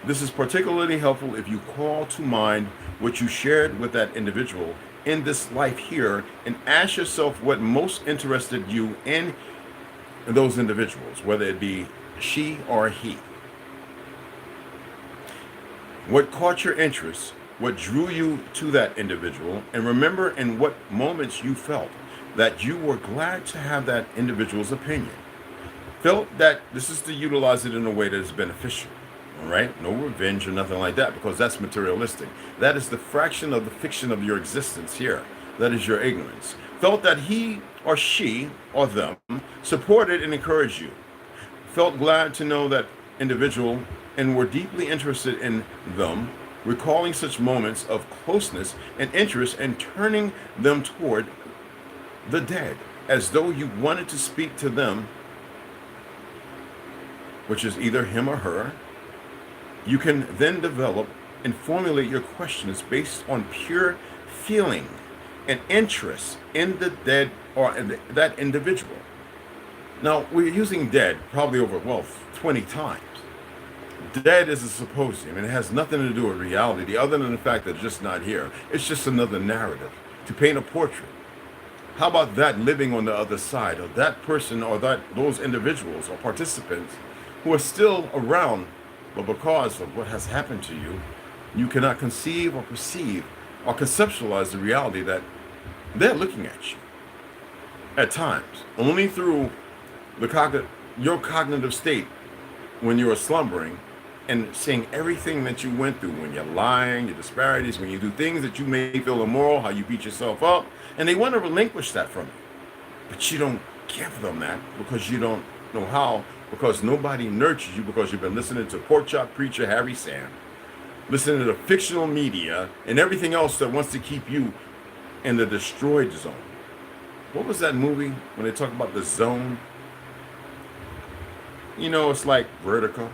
This is particularly helpful if you call to mind what you shared with that individual in this life here and ask yourself what most interested you in those individuals, whether it be she or he? What caught your interest? What drew you to that individual? And remember in what moments you felt that you were glad to have that individual's opinion. Felt that this is to utilize it in a way that is beneficial. All right? No revenge or nothing like that, because that's materialistic. That is the fraction of the fiction of your existence here. That is your ignorance. Felt that he or she or them supported and encouraged you. Felt glad to know that individual and were deeply interested in them, recalling such moments of closeness and interest and turning them toward the dead as though you wanted to speak to them, which is either him or her. You can then develop and formulate your questions based on pure feeling and interest in the dead or in that individual. Now, we're using dead probably over, 20 times. Dead is a supposium, and it has nothing to do with reality other than the fact that it's just not here. It's just another narrative to paint a portrait. How about that living on the other side of that person or those individuals or participants who are still around, but because of what has happened to you, you cannot conceive or perceive or conceptualize the reality that they're looking at you. At times, only through your cognitive state when you are slumbering and seeing everything that you went through, when you're lying, your disparities, when you do things that you may feel immoral, how you beat yourself up, and they want to relinquish that from you. But you don't give them that because you don't know how, because nobody nurtures you, because you've been listening to Pork Chop Preacher Harry Sam, listening to the fictional media and everything else that wants to keep you in the destroyed zone. What was that movie when they talk about the zone? You know, it's like vertical.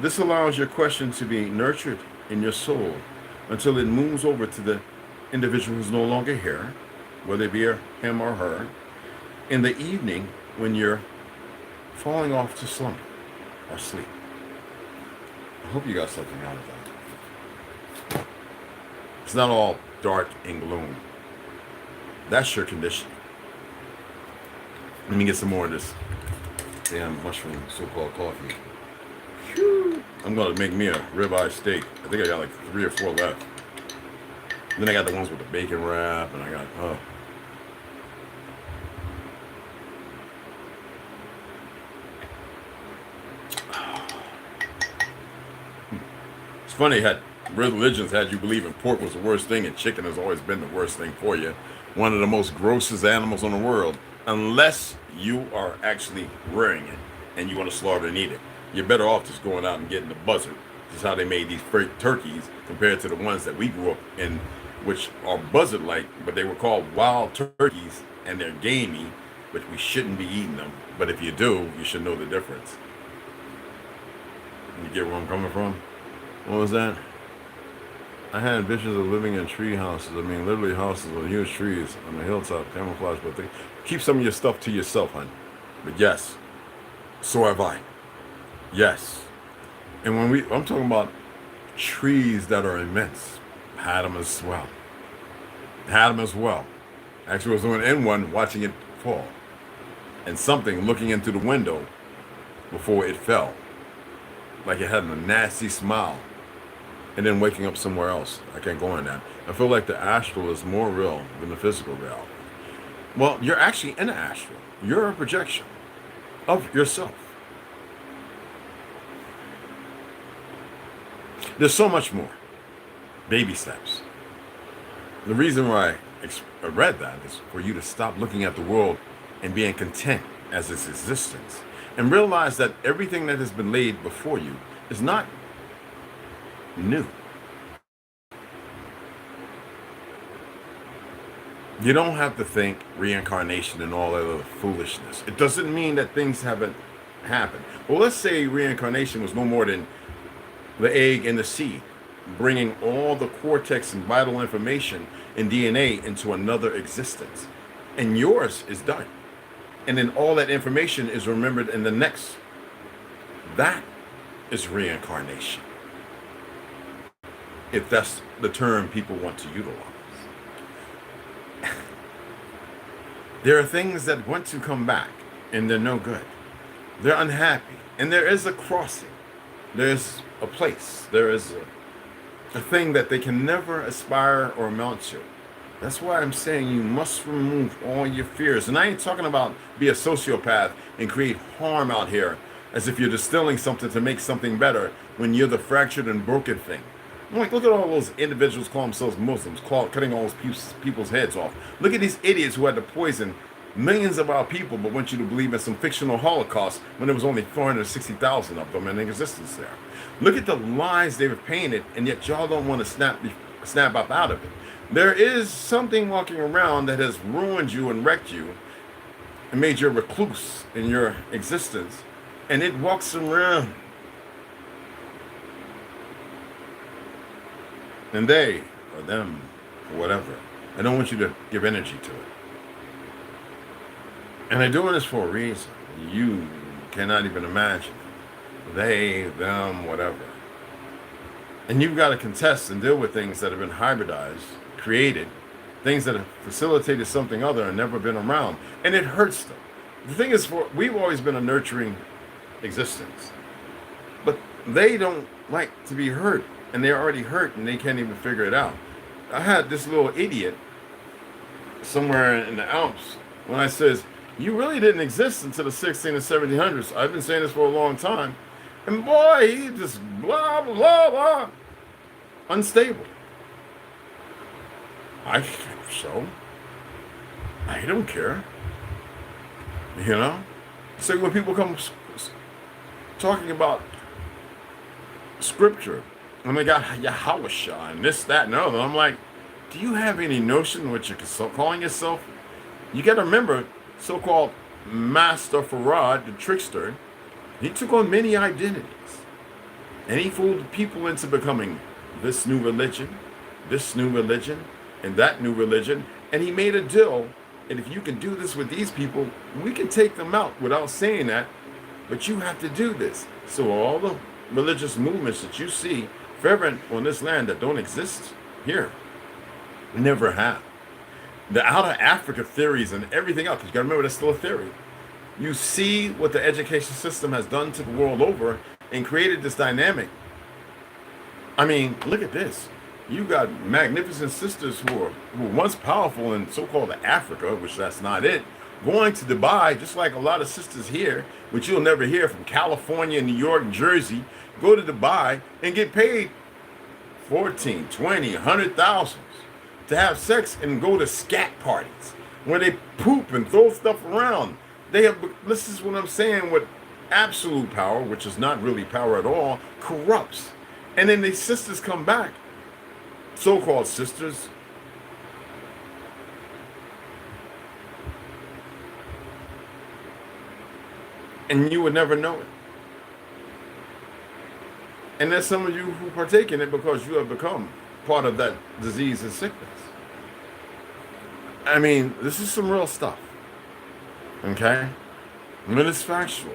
This allows your question to be nurtured in your soul until it moves over to the individual who's no longer here, whether it be him or her, in the evening when you're falling off to slumber or sleep. I hope you got something out of that. It's not all dark and gloom. That's your condition. Let me get some more of this damn mushroom so-called coffee. I'm gonna make me a ribeye steak. I think I got like 3 or 4 left. Then I got the ones with the bacon wrap, and I got It's funny how religions had you believing pork was the worst thing, and chicken has always been the worst thing for you. One of the most grossest animals in the world, unless you are actually rearing it and you want to slaughter and eat it. You're better off just going out and getting the buzzard. This is how they made these fake turkeys compared to the ones that we grew up in, which are buzzard-like, but they were called wild turkeys, and they're gamey, but we shouldn't be eating them. But if you do, you should know the difference. You get where I'm coming from? What was that? I had visions of living in tree houses. I mean, literally houses with huge trees on the hilltop, camouflage, but keep some of your stuff to yourself, hon. But yes, so have I. Yes. And I'm talking about trees that are immense. Had them as well. Actually, I was doing N1 watching it fall. And something looking into the window before it fell. Like it had a nasty smile. And then waking up somewhere else. I can't go on that. I feel like the astral is more real than the physical reality. Well, you're actually in the astral. You're a projection of yourself. There's so much more. Baby steps. The reason why I read that is for you to stop looking at the world and being content as its existence. And realize that everything that has been laid before you is not new. You don't have to think reincarnation and all that other foolishness. It doesn't mean that things haven't happened. Well, let's say reincarnation was no more than the egg and the seed, bringing all the cortex and vital information and DNA into another existence. And yours is done. And then all that information is remembered in the next. That is reincarnation. If that's the term people want to utilize. There are things that want to come back, and they're no good. They're unhappy. And there is a crossing. There's a place. There is a thing that they can never aspire or amount to. That's why I'm saying you must remove all your fears. And I ain't talking about be a sociopath and create harm out here as if you're distilling something to make something better when you're the fractured and broken thing. I'm like, look at all those individuals call themselves Muslims, cutting all those people's heads off. Look at these idiots who had to poison millions of our people but want you to believe in some fictional Holocaust when there was only 460,000 of them in existence there. Look at the lies they've painted, and yet y'all don't want to snap up out of it. There is something walking around that has ruined you and wrecked you and made you a recluse in your existence, and it walks around. And they, or them, or whatever, I don't want you to give energy to it. And they're doing this for a reason. You cannot even imagine. They, them, whatever. And you've got to contest and deal with things that have been hybridized, created, things that have facilitated something other and never been around. And it hurts them. The thing is, we've always been a nurturing existence. But they don't like to be hurt. And they're already hurt and they can't even figure it out. I had this little idiot somewhere in the Alps when I says, you really didn't exist until the 16 and 1700s. I've been saying this for a long time. And boy, he just blah, blah, blah. Unstable. So, I don't care. You know? So when people come talking about scripture, and they got Yahweh and this, that, and the other, I'm like, do you have any notion what you're calling yourself? You got to remember, so-called Master Farad, the trickster, he took on many identities. And he fooled people into becoming this new religion, and that new religion. And he made a deal, and if you can do this with these people, we can take them out without saying that, but you have to do this. So all the religious movements that you see fervent on this land that don't exist here, never have. The outer Africa theories and everything else, because you got to remember that's still a theory. You see what the education system has done to the world over and created this dynamic. I mean, look at this. You got magnificent sisters who were once powerful in so-called Africa, which that's not it, going to Dubai, just like a lot of sisters here, which you'll never hear from California, New York, Jersey, go to Dubai and get paid 14, 20, 100,000 to have sex and go to scat parties where they poop and throw stuff around. They have, this is what I'm saying, what absolute power, which is not really power at all, corrupts. And then these sisters come back, so-called sisters, and you would never know it. And there's some of you who partake in it because you have become part of that disease and sickness. I mean, this is some real stuff. Okay? I mean, it's factual.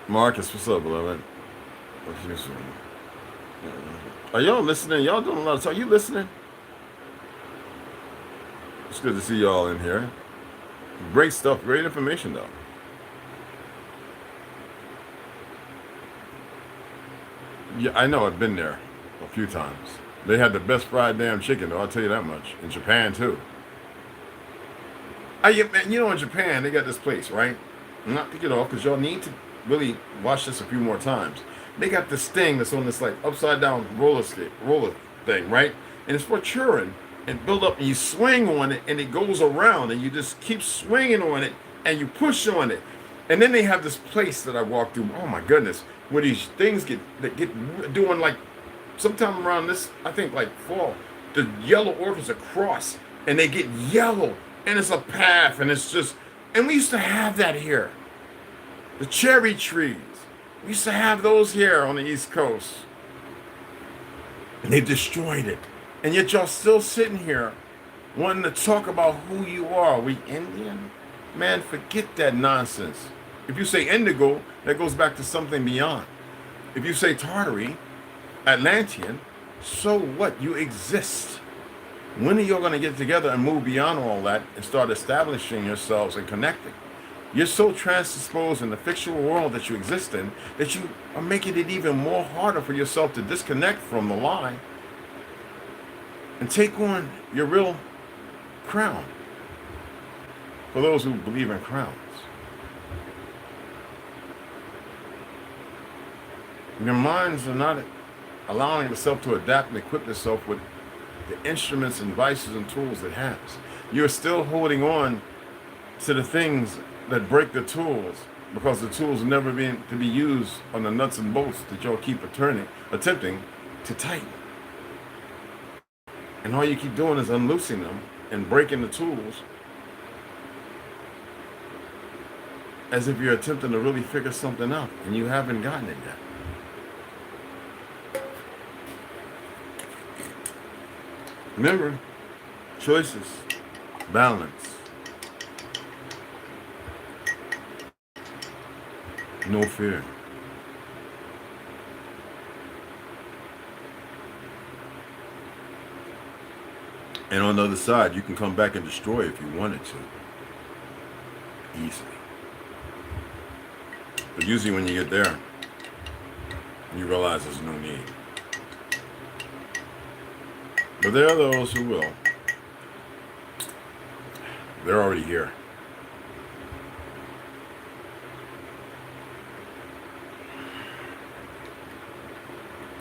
Marcus, what's up, beloved? Are y'all listening? Y'all doing a lot of talk. Are you listening? It's good to see y'all in here. Great stuff. Great information, though. Yeah, I know. I've been there a few times. They had the best fried damn chicken, though. I'll tell you that much. In Japan, too. You know, in Japan, they got this place, right? I'm not picking it off because y'all need to really watch this a few more times. They got this thing that's on this like upside down roller thing, right? And it's for children. And build up, and you swing on it, and it goes around, and you just keep swinging on it, and you push on it. And then they have this place that I walk through. Oh my goodness, where these things get doing like sometime around this, I think like fall. The yellow orchids across, and they get yellow, and it's a path, and it's just. And we used to have that here. The cherry trees. We used to have those here on the East Coast, and they destroyed it. And yet y'all still sitting here wanting to talk about who you are. Are we Indian? Man, forget that nonsense. If you say indigo, that goes back to something beyond. If you say Tartary, Atlantean, so what? You exist. When are you going to get together and move beyond all that and start establishing yourselves and connecting? You're so transposed in the fictional world that you exist in that you are making it even more harder for yourself to disconnect from the lie and take on your real crown. For those who believe in crowns. Your minds are not allowing itself to adapt and equip itself with the instruments and devices and tools it has. You're still holding on to the things that break the tools because the tools never been to be used on the nuts and bolts that y'all keep attempting to tighten. And all you keep doing is unloosing them and breaking the tools as if you're attempting to really figure something out and you haven't gotten it yet. Remember, choices, balance, no fear. And on the other side, you can come back and destroy if you wanted to. Easily. But usually when you get there, you realize there's no need. But there are those who will. They're already here.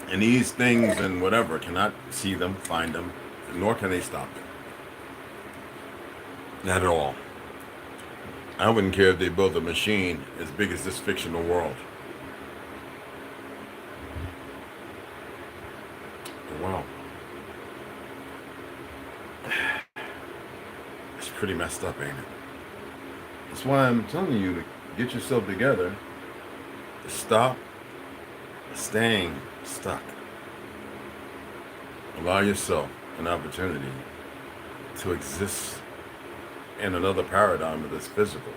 And these things and whatever cannot see them, find them, nor can they stop them. Not at all. I wouldn't care if they built a machine as big as this fictional world. Wow. It's pretty messed up, ain't it? That's why I'm telling you to get yourself together, to stop staying stuck. Allow yourself an opportunity to exist in another paradigm of this physical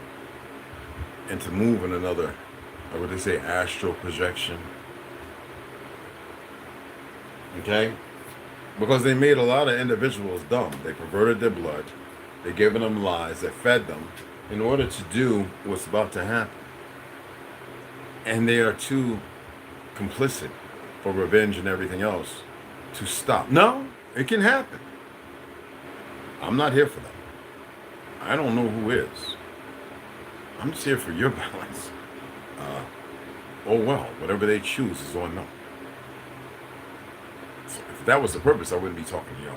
and to move in another, what would they say, astral projection. Okay? Because they made a lot of individuals dumb. They perverted their blood. They gave them lies. They fed them in order to do what's about to happen. And they are too complicit for revenge and everything else to stop. No, it can happen. I'm not here for that. I don't know who is. I'm just here for your balance. Oh well, whatever they choose is on them. So if that was the purpose, I wouldn't be talking to y'all.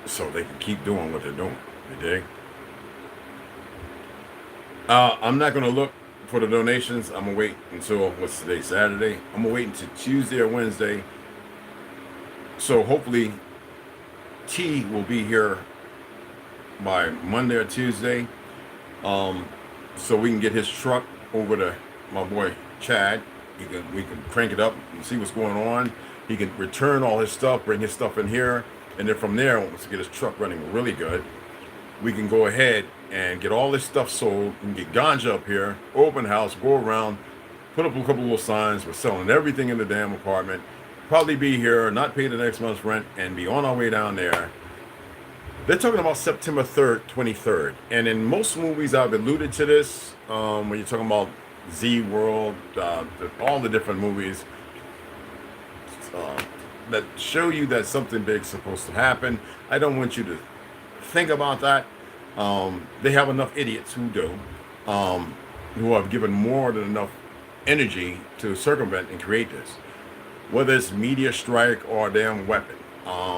So they can keep doing what they're doing. You dig? I'm not going to look for the donations. I'm going to wait until, what's today, Saturday? I'm going to wait until Tuesday or Wednesday. So hopefully T will be here by Monday or Tuesday. So we can get his truck over to my boy Chad. We can crank it up and see what's going on. He can return all his stuff, bring his stuff in here, and then from there, once we get his truck running really good, we can go ahead and get all this stuff sold. We can get ganja up here, open house, go around, put up a couple little signs. We're selling everything in the damn apartment. Probably be here, not pay the next month's rent, and be on our way down there. They're talking about September 3rd, 23rd. And in most movies, I've alluded to this. When you're talking about Z World, all the different movies that show you that something big's supposed to happen. I don't want you to think about that. They have enough idiots who do, who have given more than enough energy to circumvent and create this. Whether it's meteor strike or a damn weapon,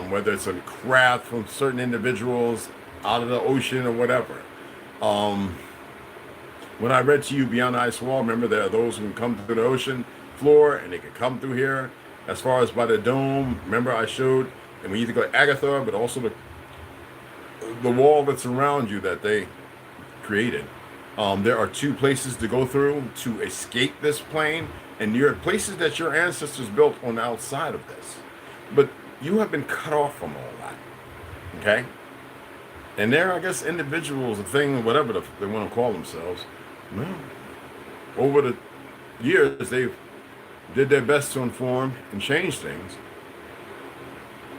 whether it's a craft from certain individuals out of the ocean or whatever. When I read to you Beyond the Ice Wall, remember there are those who can come through the ocean floor and they can come through here. As far as by the dome, remember I showed, and we either go to Agatha, but also the wall that's around you that they created. There are two places to go through to escape this plane, and there are places that your ancestors built on the outside of this. But you have been cut off from all that, okay? And there, I guess, individuals, a thing, whatever they want to call themselves, well, over the years, they've did their best to inform and change things.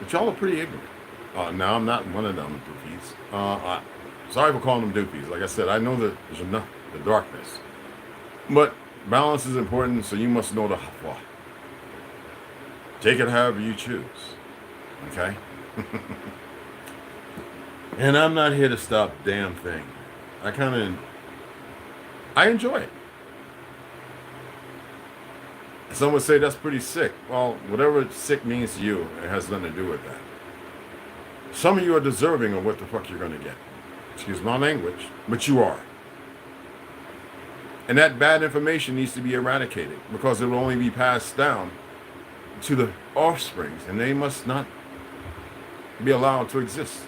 But y'all are pretty ignorant. Now, I'm not one of them doofies. Sorry for calling them doofies. Like I said, I know that there's enough the darkness. But balance is important, so you must know the hafwa. Take it however you choose. Okay? And I'm not here to stop damn thing. I enjoy it. Some would say that's pretty sick. Well, whatever sick means to you, it has nothing to do with that. Some of you are deserving of what the fuck you're going to get. Excuse my language, but you are. And that bad information needs to be eradicated because it will only be passed down to the offsprings, and they must not be allowed to exist.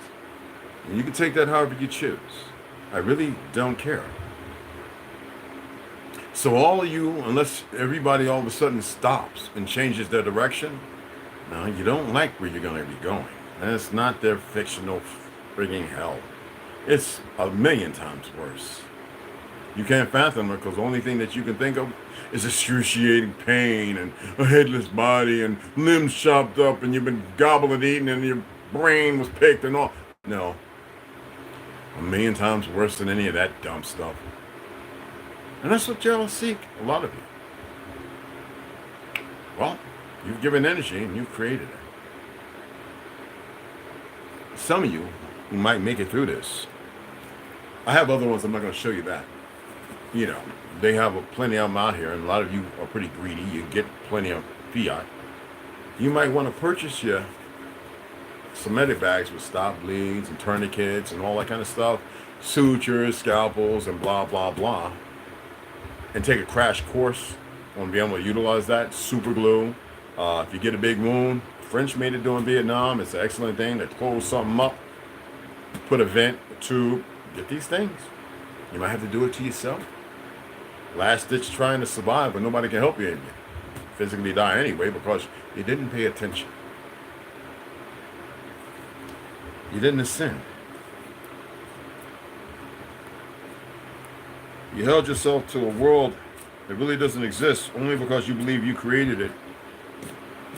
And you can take that however you choose. I really don't care. So all of you, unless everybody all of a sudden stops and changes their direction, now you don't like where you're going to be going. And it's not their fictional frigging hell. It's a million times worse. You can't fathom it because the only thing that you can think of is excruciating pain and a headless body and limbs chopped up and you've been gobbled and eaten and your brain was picked and all. No. A million times worse than any of that dumb stuff. And that's what y'all seek, a lot of you. Well, you've given energy and you've created it. Some of you who might make it through this, I have other ones, I'm not going to show you that. You know, they have plenty of them out here, and a lot of you are pretty greedy. You get plenty of fiat. You might want to purchase your Semitic bags with stop bleeds and tourniquets and all that kind of stuff, sutures, scalpels, and blah, blah, blah, and take a crash course on being able to utilize that. Super glue. If you get a big wound, French made it during Vietnam. It's an excellent thing to close something up, put a vent, a tube, get these things. You might have to do it to yourself. Last ditch trying to survive, but nobody can help you. You physically die anyway because you didn't pay attention. You didn't ascend. You held yourself to a world that really doesn't exist only because you believe you created it.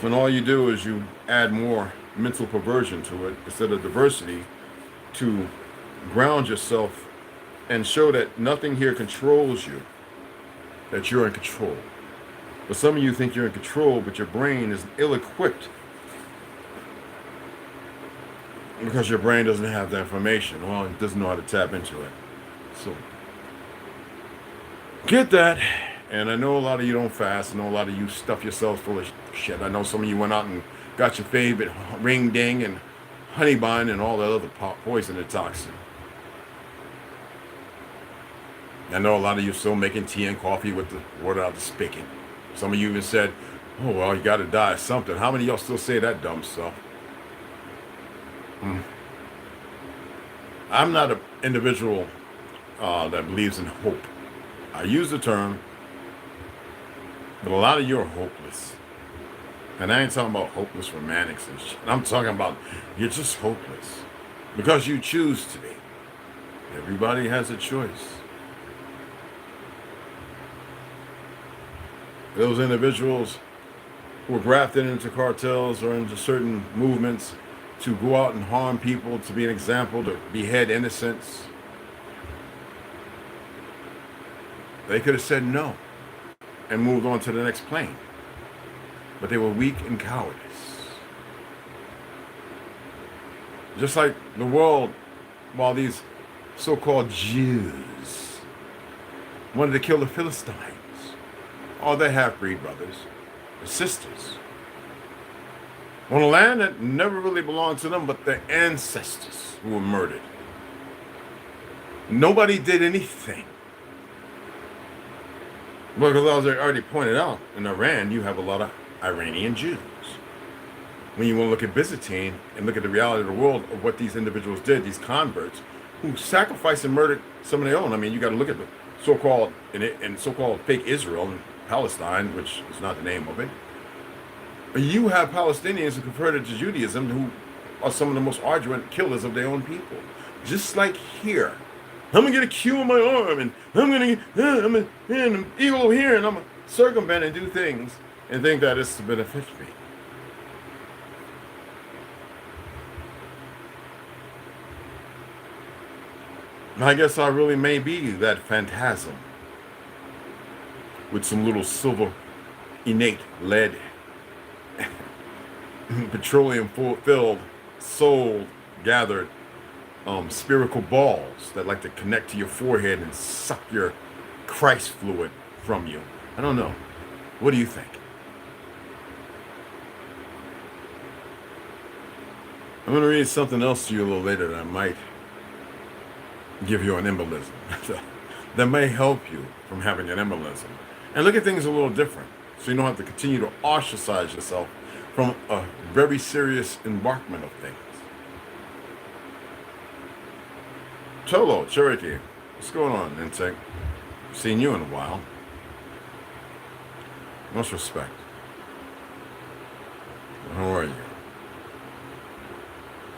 When all you do is you add more mental perversion to it instead of diversity to ground yourself and show that nothing here controls you, that you're in control. But some of you think you're in control, but your brain is ill-equipped because your brain doesn't have the information. Well, it doesn't know how to tap into it. So get that. And I know a lot of you don't fast. I know a lot of you stuff yourselves full of shit. I know some of you went out and got your favorite ring ding and honey bun and all that other poison and toxin. I know a lot of you still making tea and coffee with the water out the spigot. Some of you even said, oh, well, you got to die of something. How many of y'all still say that dumb stuff? I'm not an individual that believes in hope. I use the term, but a lot of you are hopeless. And I ain't talking about hopeless romantics and shit. I'm talking about you're just hopeless because you choose to be. Everybody has a choice. Those individuals who are grafted into cartels or into certain movements to go out and harm people, to be an example, to behead innocents, they could have said no and moved on to the next plane. But they were weak and cowardice. Just like the world, while these so-called Jews wanted to kill the Philistines, all their half-breed brothers and sisters, on a land that never really belonged to them, but their ancestors who were murdered. Nobody did anything. Because as I already pointed out, in Iran, you have a lot of Iranian Jews. When you want to look at Byzantine and look at the reality of the world of what these individuals did, these converts, who sacrificed and murdered some of their own. I mean, you got to look at the so-called and so-called fake Israel and Palestine, which is not the name of it. You have Palestinians who converted to Judaism who are some of the most ardent killers of their own people. Just like here. I'm going to get a Q on my arm, and I'm going to get an eagle over here, and I'm going to circumvent and do things and think that it's to benefit me. I guess I really may be that phantasm with some little silver, innate lead, petroleum filled, soul gathered spherical balls that like to connect to your forehead and suck your Christ fluid from you. I don't know. What do you think? I'm going to read something else to you a little later that might give you an embolism. That may help you from having an embolism. And look at things a little different, so you don't have to continue to ostracize yourself from a very serious embarkment of things. Cholo, Cherokee, what's going on, Insect? Seen you in a while. Much respect. How are you?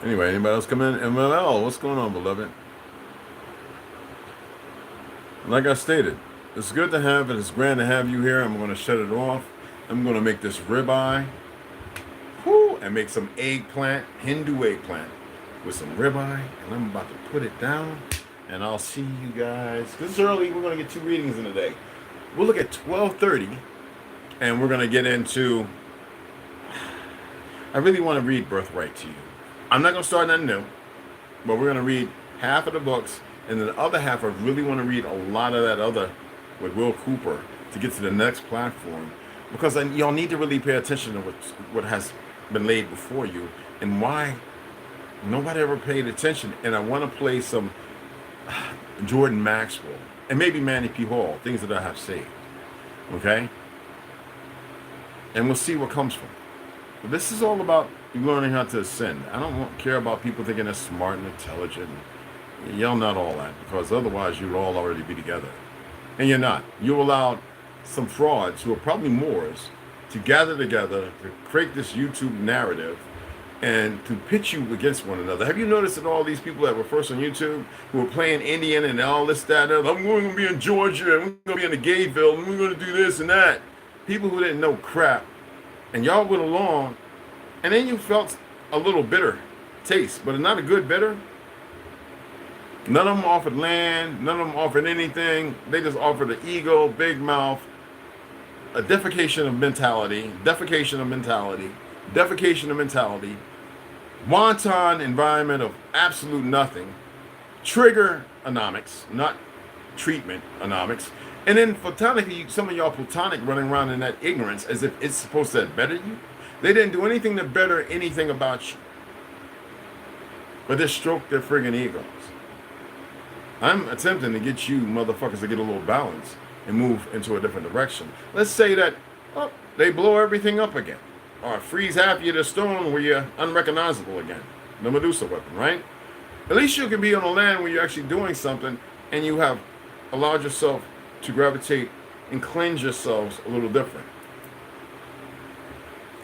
Anyway, anybody else come in? MLL, what's going on, beloved? Like I stated, it's good to have it. It's grand to have you here. I'm going to shut it off. I'm going to make this ribeye. Whoo, and make some eggplant, Hindu eggplant, with some ribeye. And I'm about to put it down. And I'll see you guys. This is early. We're going to get 2 readings in a day. We'll look at 12:30. And we're going to get into... I really want to read Birthright to you. I'm not going to start nothing new. But we're going to read half of the books. And then the other half, I really want to read a lot of that other with Will Cooper to get to the next platform. Because y'all need to really pay attention to what has been laid before you and why nobody ever paid attention. And I want to play some Jordan Maxwell and maybe Manny P. Hall, things that I have saved. Okay? And we'll see what comes from it. But this is all about learning how to ascend. I don't care about people thinking they're smart and intelligent. Y'all not all that, because otherwise you'd all already be together. And you're not. You allowed some frauds who are probably Moors to gather together to create this YouTube narrative and to pitch you against one another. Have you noticed that all these people that were first on YouTube who were playing Indian and all this, that, and I'm going to be in Georgia, and we're going to be in the Gayville, and we're going to do this and that. People who didn't know crap. And y'all went along, and then you felt a little bitter taste, but not a good bitter. None of them offered land. None of them offered anything. They just offered an ego, big mouth, a defecation of mentality, wanton environment of absolute nothing, trigger anomics, not treatment anomics, and then platonically, some of y'all platonic running around in that ignorance as if it's supposed to better you. They didn't do anything to better anything about you, but they stroked their friggin' egos. I'm attempting to get you motherfuckers to get a little balance and move into a different direction. Let's say that they blow everything up again, or freeze half you to stone where you're unrecognizable again. The Medusa weapon, right? At least you can be on a land where you're actually doing something and you have allowed yourself to gravitate and cleanse yourselves a little different.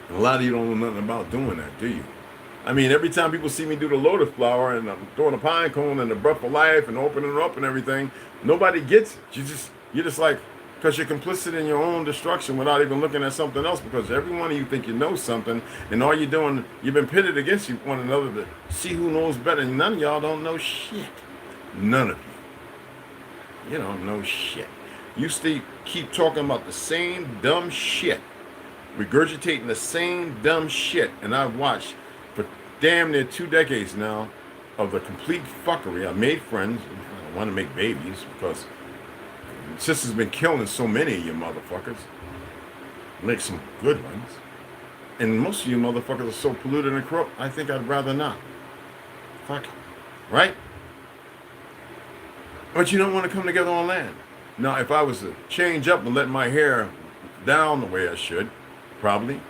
And a lot of you don't know nothing about doing that, do you? I mean, every time people see me do the lotus flower and I'm throwing a pine cone and the breath of life and opening it up and everything, nobody gets it. You're just like, because you're complicit in your own destruction without even looking at something else, because every one of you think you know something, and all you're doing, you've been pitted against one another to see who knows better. And none of y'all don't know shit. None of you. You don't know shit. You still keep talking about the same dumb shit, regurgitating the same dumb shit, and I've watched for damn near 2 decades now of the complete fuckery. I made friends. I want to make babies because sister's been killing so many of you motherfuckers. Make some good ones. And most of you motherfuckers are so polluted and corrupt, I think I'd rather not. Fuck it. Right? But you don't want to come together on land. Now, if I was to change up and let my hair down the way I should, probably,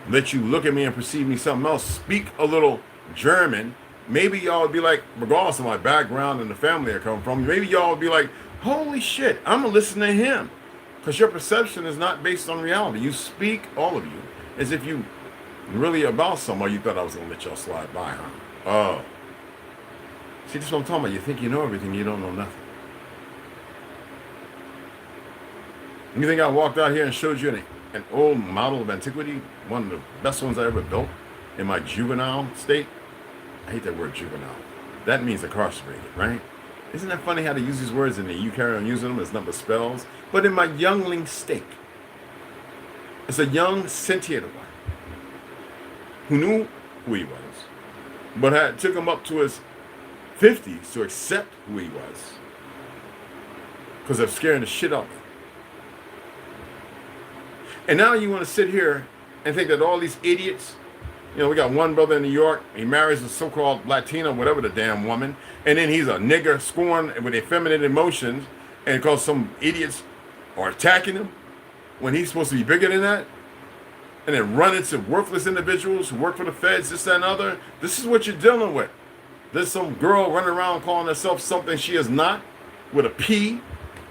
let you look at me and perceive me something else, speak a little German, maybe y'all would be like, regardless of my background and the family I come from, maybe y'all would be like, holy shit, I'm going to listen to him. Because your perception is not based on reality. You speak, all of you, as if you really about somebody. You thought I was going to let y'all slide by, huh? Oh. See, this is what I'm talking about. You think you know everything, you don't know nothing. You think I walked out here and showed you an old model of antiquity, one of the best ones I ever built in my juvenile state? I hate that word juvenile. That means incarcerated, right? Isn't that funny how they use these words and you carry on using them as number spells? But in my youngling state, it's a young sentient one who knew who he was, but took him up to his 50s to accept who he was because of scaring the shit out of him. And now you want to sit here and think that all these idiots, you know, we got one brother in New York, he marries a so-called Latina, whatever the damn woman, and then he's a nigger scorned with effeminate emotions, and because some idiots are attacking him when he's supposed to be bigger than that, and then run into worthless individuals who work for the feds, this, that, and other. This is what you're dealing with. There's some girl running around calling herself something she is not, with a P,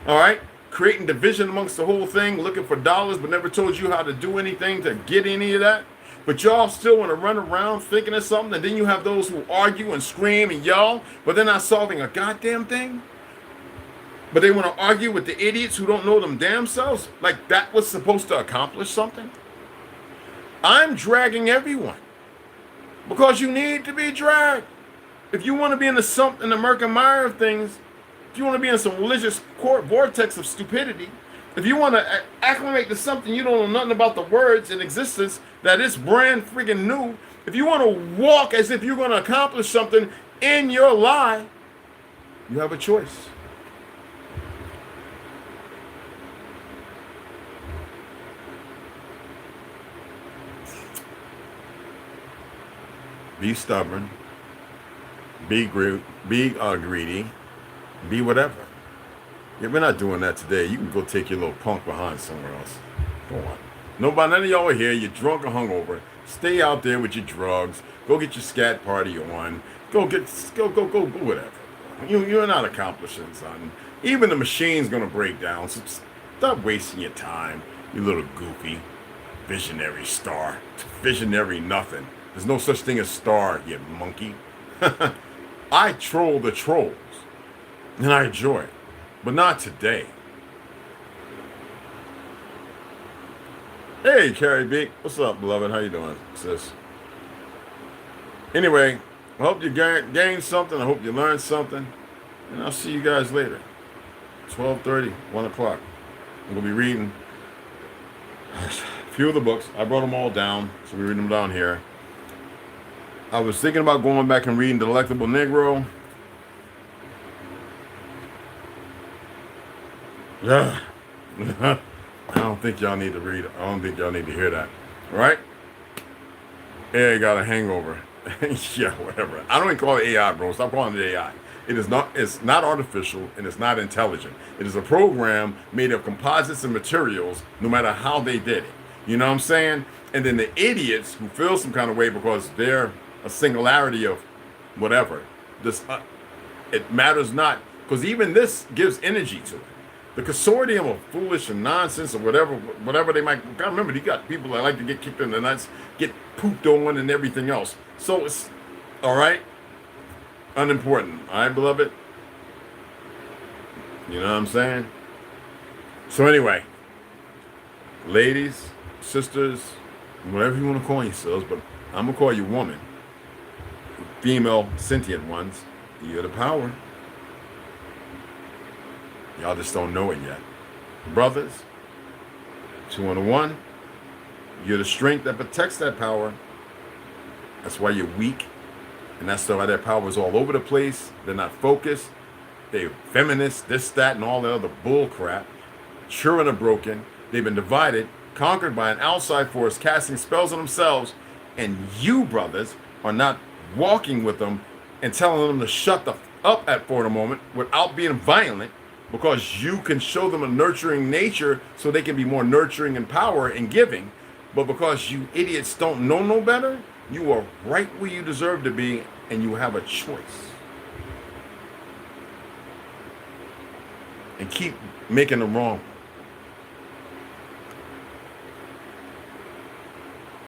all right? Creating division amongst the whole thing, looking for dollars, but never told you how to do anything to get any of that. But y'all still want to run around thinking of something, and then you have those who argue and scream and yell, but they're not solving a goddamn thing. But they want to argue with the idiots who don't know them damn selves, like that was supposed to accomplish something. I'm dragging everyone because you need to be dragged. If you want to be in the murk mire of things, if you want to be in some religious vortex of stupidity, if you want to acclimate to something you don't know nothing about the words in existence that is brand freaking new, if you want to walk as if you're going to accomplish something in your lie, you have a choice. Be stubborn, be greedy, be whatever. If we're not doing that today, you can go take your little punk behind somewhere else. Go on. None of y'all are here. You're drunk or hungover. Stay out there with your drugs. Go get your scat party on. Go whatever. You're not accomplishing something. Even the machine's gonna break down. So stop wasting your time. You little goofy, visionary star, visionary nothing. There's no such thing as star, you monkey. I troll the trolls, and I enjoy it, but not today. Hey, Carrie Beak. What's up, beloved? How you doing, sis? Anyway, I hope you gained something. I hope you learned something. And I'll see you guys later. 12:30, 1 o'clock. I'm going to be reading a few of the books. I brought them all down, so we read them down here. I was thinking about going back and reading Delectable Negro. Yeah. I don't think y'all need to read it. I don't think y'all need to hear that. All right? Yeah, you got a hangover. Yeah, whatever. I don't even call it AI, bro. Stop calling it AI. It's not artificial, and it's not intelligent. It is a program made of composites and materials, no matter how they did it. You know what I'm saying? And then the idiots who feel some kind of way because they're a singularity of whatever. It matters not, because even this gives energy to it. The consortium of foolish and nonsense or whatever they might. God, remember, you got people that like to get kicked in the nuts, get pooped on, and everything else. So it's all right, unimportant. All right, beloved. You know what I'm saying? So anyway, ladies, sisters, whatever you want to call yourselves, but I'm gonna call you woman. Female sentient ones, you're the power. Y'all just don't know it yet. Brothers, 2-1, you're the strength that protects that power. That's why you're weak. And that's why that power is all over the place. They're not focused. They're feminists, this, that, and all the other bull crap. Children are broken. They've been divided, conquered by an outside force, casting spells on themselves. And you, brothers, are not walking with them and telling them to shut the up for the moment without being violent, because you can show them a nurturing nature so they can be more nurturing in power and giving. But because you idiots don't know no better, you are right where you deserve to be, and you have a choice. And keep making the wrong